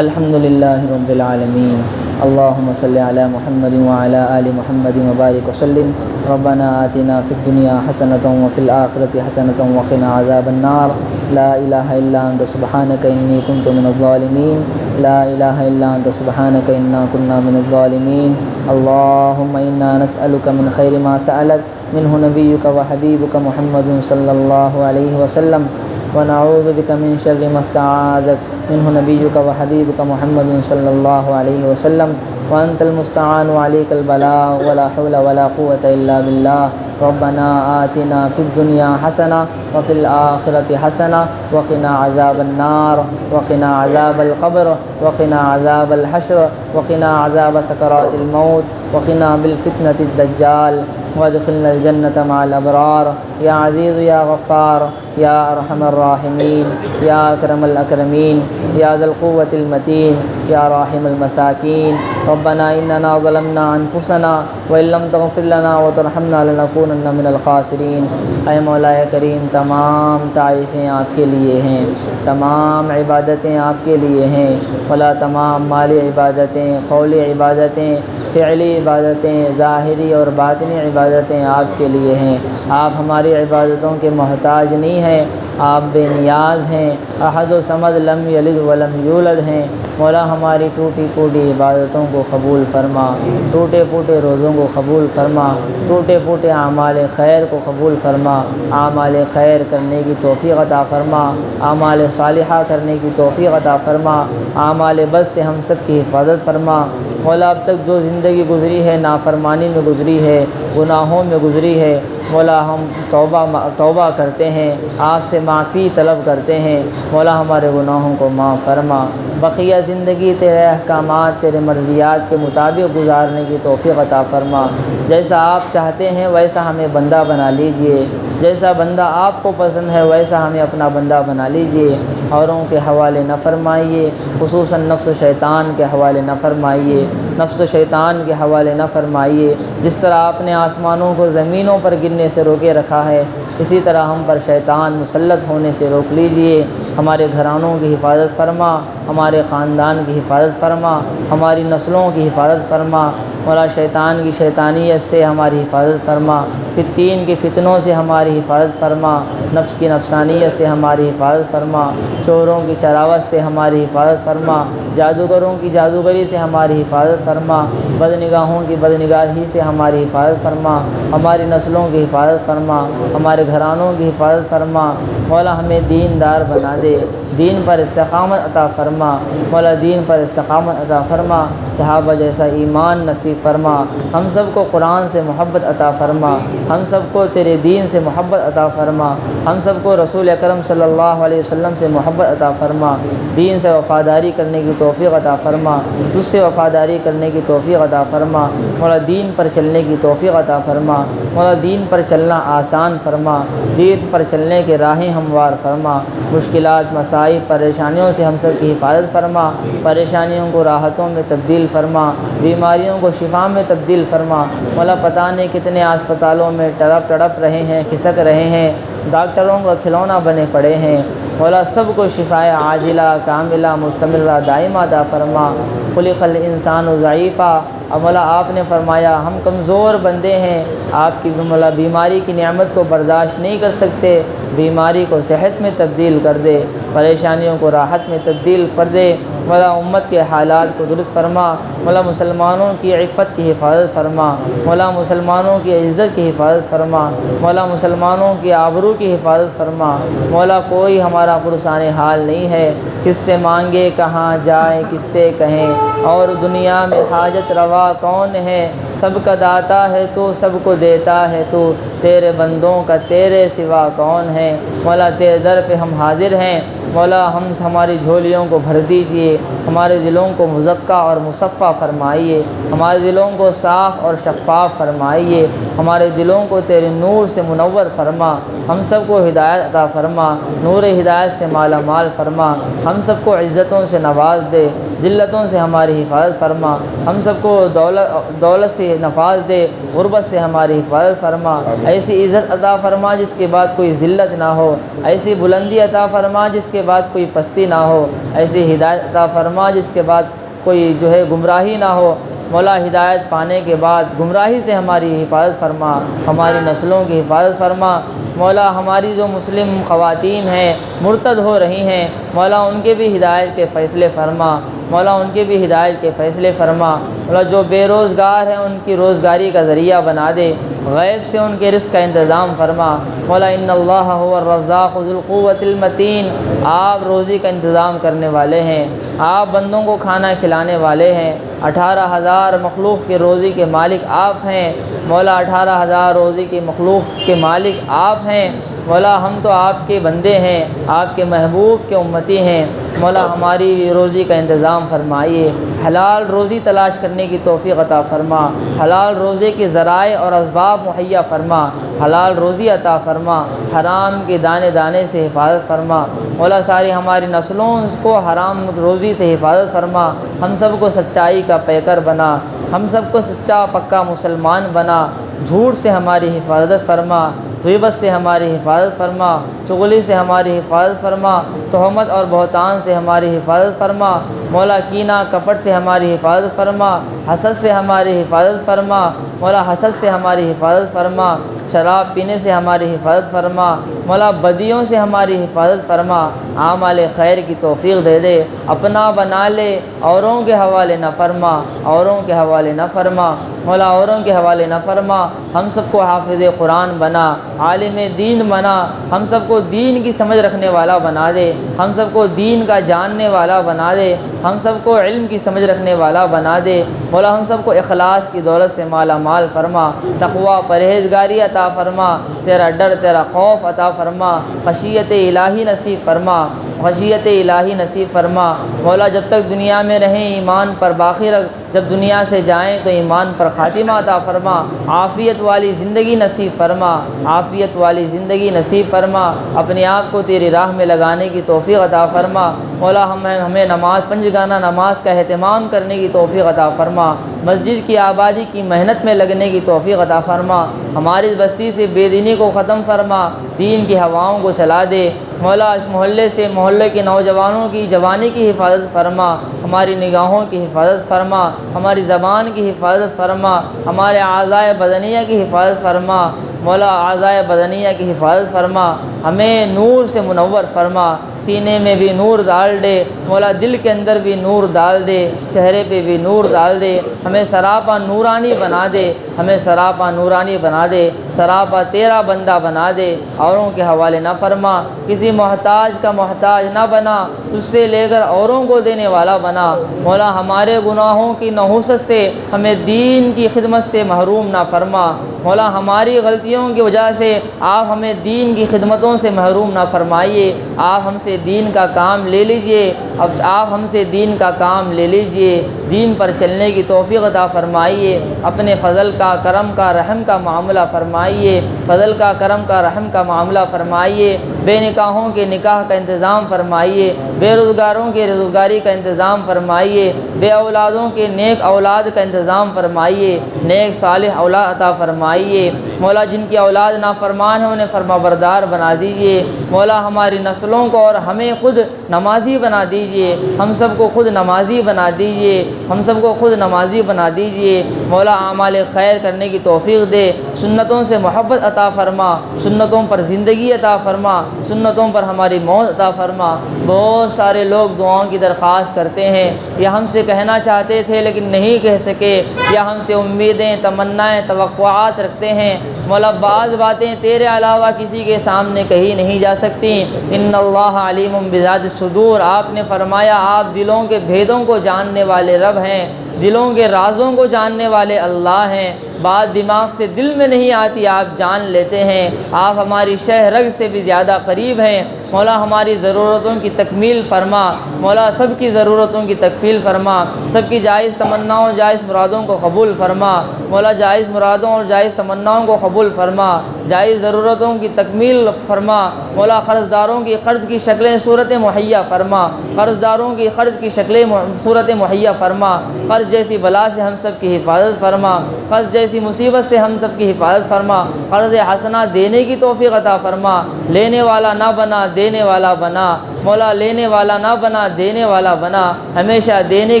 الحمد للہ رب العالمین۔ اللہم صلی علی محمد وعلی آل محمد وبارک وسلم۔ ربنا آتنا فی الدنیا حسنۃ وفی الآخرۃ حسنۃ وقنا عذاب النار۔ لا الہ الا انت سبحانک انی کنت من الظالمین۔ لا الہ الا انت سبحانک انا کنا من الظالمین۔ اللہم انا نسألک من خیر ما سألک منہ نبیک وحبیبک محمد صلی اللہ علیہ وسلم، ونعوذ بک من شر ما استعاذک منہ نبیک وحبیبک محمد صلی اللہ علیہ وسلم، وانت المستعان وعلیک البلاغ ولا حول ولا قوة الا باللہ۔ ربنا آتنا فی الدنیا حسنہ وفی الآخرۃ حسنہ وقنا عذاب النار، وقنا عذاب القبر، وقنا عذاب الحشر، وقنا عذاب سکرات الموت، وقنا بالفتنة الدجال، وادخلنا الجنة مع الأبرار۔ یا عزیز یا غفار یا ارحم الراحمین یا اکرم الاکرمین یا ذا القوة المتین یا راحم المساکین۔ ربنا اننا ظلمنا انفسنا وان لم تغفر لنا وترحمنا لنکونن من الخاسرین۔ اے مولا کریم، تمام تعریفیں آپ کے لیے ہیں، تمام عبادتیں آپ کے لیے ہیں، مولا تمام مالی عبادتیں، قولی عبادتیں، فعلی عبادتیں، ظاہری اور باطنی عبادتیں آپ کے لیے ہیں۔ آپ ہماری عبادتوں کے محتاج نہیں ہیں، آپ بے نیاز ہیں، احد و صمد لم یلد ولم یولد ہیں۔ مولا ہماری ٹوٹی پھوٹی عبادتوں کو قبول فرما، ٹوٹے پھوٹے روزوں کو قبول فرما، ٹوٹے پھوٹے اعمال خیر کو قبول فرما، اعمال خیر کرنے کی توفیق عطا فرما، اعمال صالحہ کرنے کی توفیق عطا فرما، اعمال بد سے ہم سب کی حفاظت فرما۔ مولا اب تک جو زندگی گزری ہے نافرمانی میں گزری ہے، گناہوں میں گزری ہے، مولا ہم توبہ کرتے ہیں، آپ سے معافی طلب کرتے ہیں۔ مولا ہمارے گناہوں کو معاف فرما، بقیہ زندگی تیرے احکامات، تیرے مرضیات کے مطابق گزارنے کی توفیق عطا فرما۔ جیسا آپ چاہتے ہیں ویسا ہمیں بندہ بنا لیجئے، جیسا بندہ آپ کو پسند ہے ویسا ہمیں اپنا بندہ بنا لیجئے۔ اوروں کے حوالے نہ فرمائیے، خصوصاً نفس و شیطان کے حوالے نہ فرمائیے، نفس و شیطان کے حوالے نہ فرمائیے۔ جس طرح آپ نے آسمانوں کو زمینوں پر گرنے سے روکے رکھا ہے، اسی طرح ہم پر شیطان مسلط ہونے سے روک لیجئے۔ ہمارے گھرانوں کی حفاظت فرما، ہمارے خاندان کی حفاظت فرما، ہماری نسلوں کی حفاظت فرما۔ مولا شیطان کی شیطانیت سے ہماری حفاظت فرما، فتین کی فتنوں سے ہماری حفاظت فرما، نفس کی نفسانیت سے ہماری حفاظت فرما، چوروں کی چراوت سے ہماری حفاظت فرما، جادوگروں کی جادوگری سے ہماری حفاظت فرما، بدنگاہوں کی بدنگاہی سے ہماری حفاظت فرما، ہماری نسلوں کی حفاظت فرما، ہمارے گھرانوں کی حفاظت فرما۔ مولا ہمیں دیندار بنا دے، دین پر استقامت عطا فرما، مولا دین پر استقامت عطا فرما، صحابہ جیسا ایمان نصیب فرما، ہم سب کو قرآن سے محبت عطا فرما، ہم سب کو تیرے دین سے محبت عطا فرما، ہم سب کو رسول اکرم صلی اللہ علیہ وسلم سے محبت عطا فرما، دین سے وفاداری کرنے کی توفیق عطا فرما، تجھ سے وفاداری کرنے کی توفیق عطا فرما۔ مولا دین پر چلنے کی توفیق عطا فرما، مولا دین پر چلنا آسان فرما، دین پر چلنے کے راہیں ہموار فرما، مشکلات، مصائب، پریشانیوں سے ہم سب کی حفاظت فرما، پریشانیوں کو راحتوں میں تبدیل فرما، بیماریوں کو شفا میں تبدیل فرما۔ مولا پتہ نہیں کتنے اسپتالوں میں تڑپ رہے ہیں، کھسک رہے ہیں، ڈاکٹروں کا کھلونا بنے پڑے ہیں، مولا سب کو شفائے عاجلہ کاملہ مستمرہ دائمہ عطا فرما۔ خلق الانسان ضعیفا، اور مولا آپ نے فرمایا ہم کمزور بندے ہیں، آپ کی مولا بیماری کی نعمت کو برداشت نہیں کر سکتے، بیماری کو صحت میں تبدیل کر دے، پریشانیوں کو راحت میں تبدیل کر دے۔ مولا امت کے حالات کو درست فرما، مولا مسلمانوں کی عفت کی حفاظت فرما، مولا مسلمانوں کی عزت کی حفاظت فرما، مولا مسلمانوں کی آبرو کی حفاظت فرما۔ مولا کوئی ہمارا پرسان حال نہیں ہے، کس سے مانگے کہاں جائیں کس سے کہیں، اور دنیا میں حاجت روا کون ہے؟ سب کا داتا ہے تو، سب کو دیتا ہے تو، تیرے بندوں کا تیرے سوا کون ہے؟ مولا تیرے در پہ ہم حاضر ہیں، مولا ہماری جھولیوں کو بھر دیجئے، ہمارے دلوں کو مزکا اور مصفہ فرمائیے، ہمارے دلوں کو صاف اور شفاف فرمائیے، ہمارے دلوں کو تیرے نور سے منور فرما، ہم سب کو ہدایت عطا فرما، نور ہدایت سے مالا مال فرما، ہم سب کو عزتوں سے نواز دے، ذلتوں سے ہماری حفاظت فرما، ہم سب کو دولت سے نفاذ دے، غربت سے ہماری حفاظت فرما، ایسی عزت عطا فرما جس کے بعد کوئی ذلت نہ ہو، ایسی بلندی عطا فرما جس کے بعد کوئی پستی نہ ہو، ایسی ہدایت عطا فرما جس کے بعد کوئی گمراہی نہ ہو۔ مولا ہدایت پانے کے بعد گمراہی سے ہماری حفاظت فرما، ہماری نسلوں کی حفاظت فرما۔ مولا ہماری جو مسلم خواتین ہیں مرتد ہو رہی ہیں، مولا ان کے بھی ہدایت کے فیصلے فرما، مولا ان کے بھی ہدایت کے فیصلے فرما۔ مولا جو بے روزگار ہیں ان کی روزگاری کا ذریعہ بنا دے، غیب سے ان کے رزق کا انتظام فرما۔ مولا ان اللہ هو الرزاق ذو القوۃ المتین، آپ روزی کا انتظام کرنے والے ہیں، آپ بندوں کو کھانا کھلانے والے ہیں، 18,000 مخلوق کے روزی کے مالک آپ ہیں۔ مولا 18,000 روزی کی مخلوق کے مالک آپ ہیں۔ مولا ہم تو آپ کے بندے ہیں، آپ کے محبوب کے امتی ہیں۔ مولا ہماری روزی کا انتظام فرمائیے، حلال روزی تلاش کرنے کی توفیق عطا فرما، حلال روزے کے ذرائع اور اسباب مہیا فرما، حلال روزی عطا فرما، حرام کے دانے دانے سے حفاظت فرما۔ مولا ساری ہماری نسلوں کو حرام روزی سے حفاظت فرما، ہم سب کو سچائی کا پیکر بنا، ہم سب کو سچا پکا مسلمان بنا، جھوٹ سے ہماری حفاظت فرما، غیبت سے ہماری حفاظت فرما، چغلی سے ہماری حفاظت فرما، تہمت اور بہتان سے ہماری حفاظت فرما۔ مولا کینہ کپٹ سے ہماری حفاظت فرما، حسد سے ہماری حفاظت فرما، مولا حسد سے ہماری حفاظت فرما، شراب پینے سے ہماری حفاظت فرما، مولا بدیوں سے ہماری حفاظت فرما، اعمال خیر کی توفیق دے دے، اپنا بنا لے، اوروں کے حوالے نہ فرما، اوروں کے حوالے نہ فرما، مولا اوروں کے حوالے نہ فرما۔ ہم سب کو حافظ قرآن بنا، عالم دین بنا، ہم سب کو دین کی سمجھ رکھنے والا بنا دے، ہم سب کو دین کا جاننے والا بنا دے، ہم سب کو علم کی سمجھ رکھنے والا بنا دے۔ مولا ہم سب کو اخلاص کی دولت سے مالا مال فرما، تقوی پرہیزگاری عطا فرما، تیرا ڈر تیرا خوف عطا فرما، خشیت الہی نصیب فرما، خشیت الہی نصیب فرما۔ مولا جب تک دنیا میں رہیں ایمان پر باقی رکھ، جب دنیا سے جائیں تو ایمان پر خاتمہ عطا فرما، عافیت والی زندگی نصیب فرما، عافیت والی زندگی نصیب فرما، اپنے آپ کو تیری راہ میں لگانے کی توفیق عطا فرما۔ مولا ہمیں نماز پنجگانہ نماز کا اہتمام کرنے کی توفیق عطا فرما، مسجد کی آبادی کی محنت میں لگنے کی توفیق عطا فرما، ہماری اس بستی سے بے دینی کو ختم فرما، دین کی ہواؤں کو چلا دے۔ مولا اس محلے سے محلے کے نوجوانوں کی جوانی کی حفاظت فرما، ہماری نگاہوں کی حفاظت فرما، ہماری زبان کی حفاظت فرما، ہمارے اعضائے بدنیہ کی حفاظت فرما۔ مولا اعضائے بدنیہ کی حفاظت فرما، ہمیں نور سے منور فرما، سینے میں بھی نور ڈال دے، مولا دل کے اندر بھی نور ڈال دے، چہرے پہ بھی نور ڈال دے، ہمیں سراپا نورانی بنا دے، ہمیں سراپا نورانی بنا دے، سراپا تیرا بندہ بنا دے، اوروں کے حوالے نہ فرما، کسی محتاج کا محتاج نہ بنا، تجھ سے لے کر اوروں کو دینے والا بنا۔ مولا ہمارے گناہوں کی نحوست سے ہمیں دین کی خدمت سے محروم نہ فرما، مولا ہماری غلطیوں کی وجہ سے آپ ہمیں دین کی خدمتوں سے محروم نہ فرمائیے، آپ ہم سے دین کا کام لے لیجئے، اب آپ ہم سے دین کا کام لے لیجئے، دین پر چلنے کی توفیق عطا فرمائیے، اپنے فضل کا کرم کا رحم کا معاملہ فرمائیے، فضل کا کرم کا رحم کا معاملہ فرمائیے، بے نکاحوں کے نکاح کا انتظام فرمائیے، بے روزگاروں کے روزگاری کا انتظام فرمائیے، بے اولادوں کے نیک اولاد کا انتظام فرمائیے، نیک صالح اولاد عطا فرمائیے۔ مولا جن کی اولاد نافرمان ہیں انہیں فرما بردار بنا دیجیے، مولا ہماری نسلوں کو اور ہمیں خود نمازی بنا دیجیے، ہم سب کو خود نمازی بنا دیجیے، ہم سب کو خود نمازی بنا دیجیے۔ مولا اعمال خیر کرنے کی توفیق دے، سنتوں سے محبت عطا فرما، سنتوں پر زندگی عطا فرما، سنتوں پر ہماری موت عطا فرما۔ بہت سارے لوگ دعاؤں کی درخواست کرتے ہیں، یا ہم سے کہنا چاہتے تھے لیکن نہیں کہہ سکے، یا ہم سے امیدیں تمنائیں توقعات رکھتے ہیں، مولا بعض باتیں تیرے علاوہ کسی کے سامنے کہی نہیں جا سکتی۔ ان اللہ علیم بذات الصدور، آپ نے فرمایا آپ دلوں کے بھیدوں کو جاننے والے رب ہیں، دلوں کے رازوں کو جاننے والے اللہ ہیں۔ بات دماغ سے دل میں نہیں آتی، آپ جان لیتے ہیں۔ آپ ہماری شہ رگ سے بھی زیادہ قریب ہیں۔ مولا ہماری ضرورتوں کی تکمیل فرما، مولا سب کی ضرورتوں کی تکمیل فرما، سب کی جائز تمناؤں جائز مرادوں کو قبول فرما، مولا جائز مرادوں اور جائز تمناؤں کو قبول فرما، جائز ضرورتوں کی تکمیل فرما، مولا قرض داروں کی قرض کی شکلیں صورتیں مہیا فرما، قرض داروں کی قرض کی شکلیں صورتیں مہیا فرما، قرض جیسی بلا سے ہم سب کی حفاظت فرما، قرض جیسی مصیبت سے ہم سب کی حفاظت فرما، قرض حسنہ دینے کی توفیق عطا فرما، لینے والا نہ بنا دینے والا بنا، مولا لینے والا نہ بنا دینے والا بنا، ہمیشہ دینے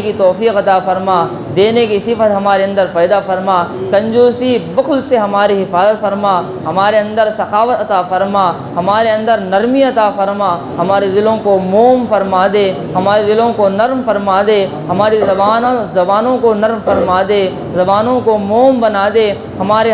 کی توفیق عطا فرما، دینے کی صفت ہمارے اندر پیدا فرما، کنجوسی بخل سے ہماری حفاظت فرما، ہمارے اندر سخاوت عطا فرما، ہمارے اندر نرمی عطا فرما، ہمارے دلوں کو موم فرما دے، ہمارے دلوں کو نرم فرما دے، ہماری زبانوں کو نرم فرما دے، زبانوں کو موم بنا دے، ہمارے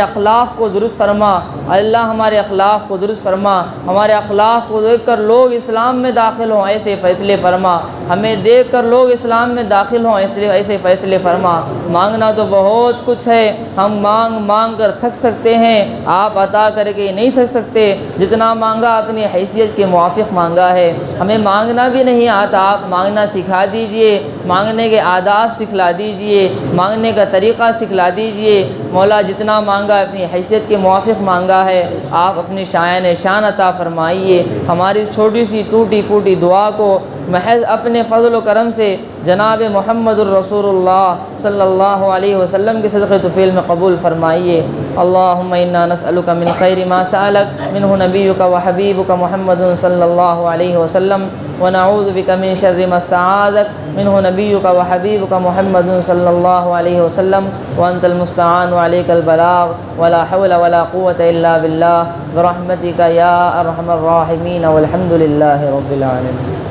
اخلاق کو درست فرما، اللہ ہمارے اخلاق کو درست فرما، ہمارے اخلاق کو دیکھ کر لوگ اسلام میں داخل ہوں ایسے فیصلے فرما، ہمیں دیکھ کر لوگ اسلام میں داخل ہوں ایسے فیصلے فرما۔ مانگنا تو بہت کچھ ہے، ہم مانگ کر تھک سکتے ہیں، آپ عطا کر کے نہیں تھک سکتے، جتنا مانگا اپنی حیثیت کے موافق مانگا ہے، ہمیں مانگنا بھی نہیں آتا، آپ مانگنا سکھا دیجئے، مانگنے کے آداب سکھلا دیجئے، مانگنے کا طریقہ سکھلا دیجئے، مولا جتنا مانگا اپنی حیثیت کے موافق مانگا ہے، آپ اپنی شان عطا فرمائیے، ہماری چھوٹی سی ٹوٹی پھوٹی دعا کو محض اپنے فضل و کرم سے جناب محمد الرسول اللہ صلی اللہ علیہ وسلم کے صدقے طفیل میں قبول فرمائیے۔ اللہم انا نسألک من خیر ما سألک منہ نبیک و حبیبک محمد صلی اللہ علیہ وسلم ونعوذ بک من شر ما استعاذک منہ نبیک و حبیبک محمد صلی اللہ علیہ وسلم وانت المستعان وعلیک البلاغ ولا حول ولا قوة الا باللہ برحمتک یا ارحم الراحمین والحمد للہ رب العالمین۔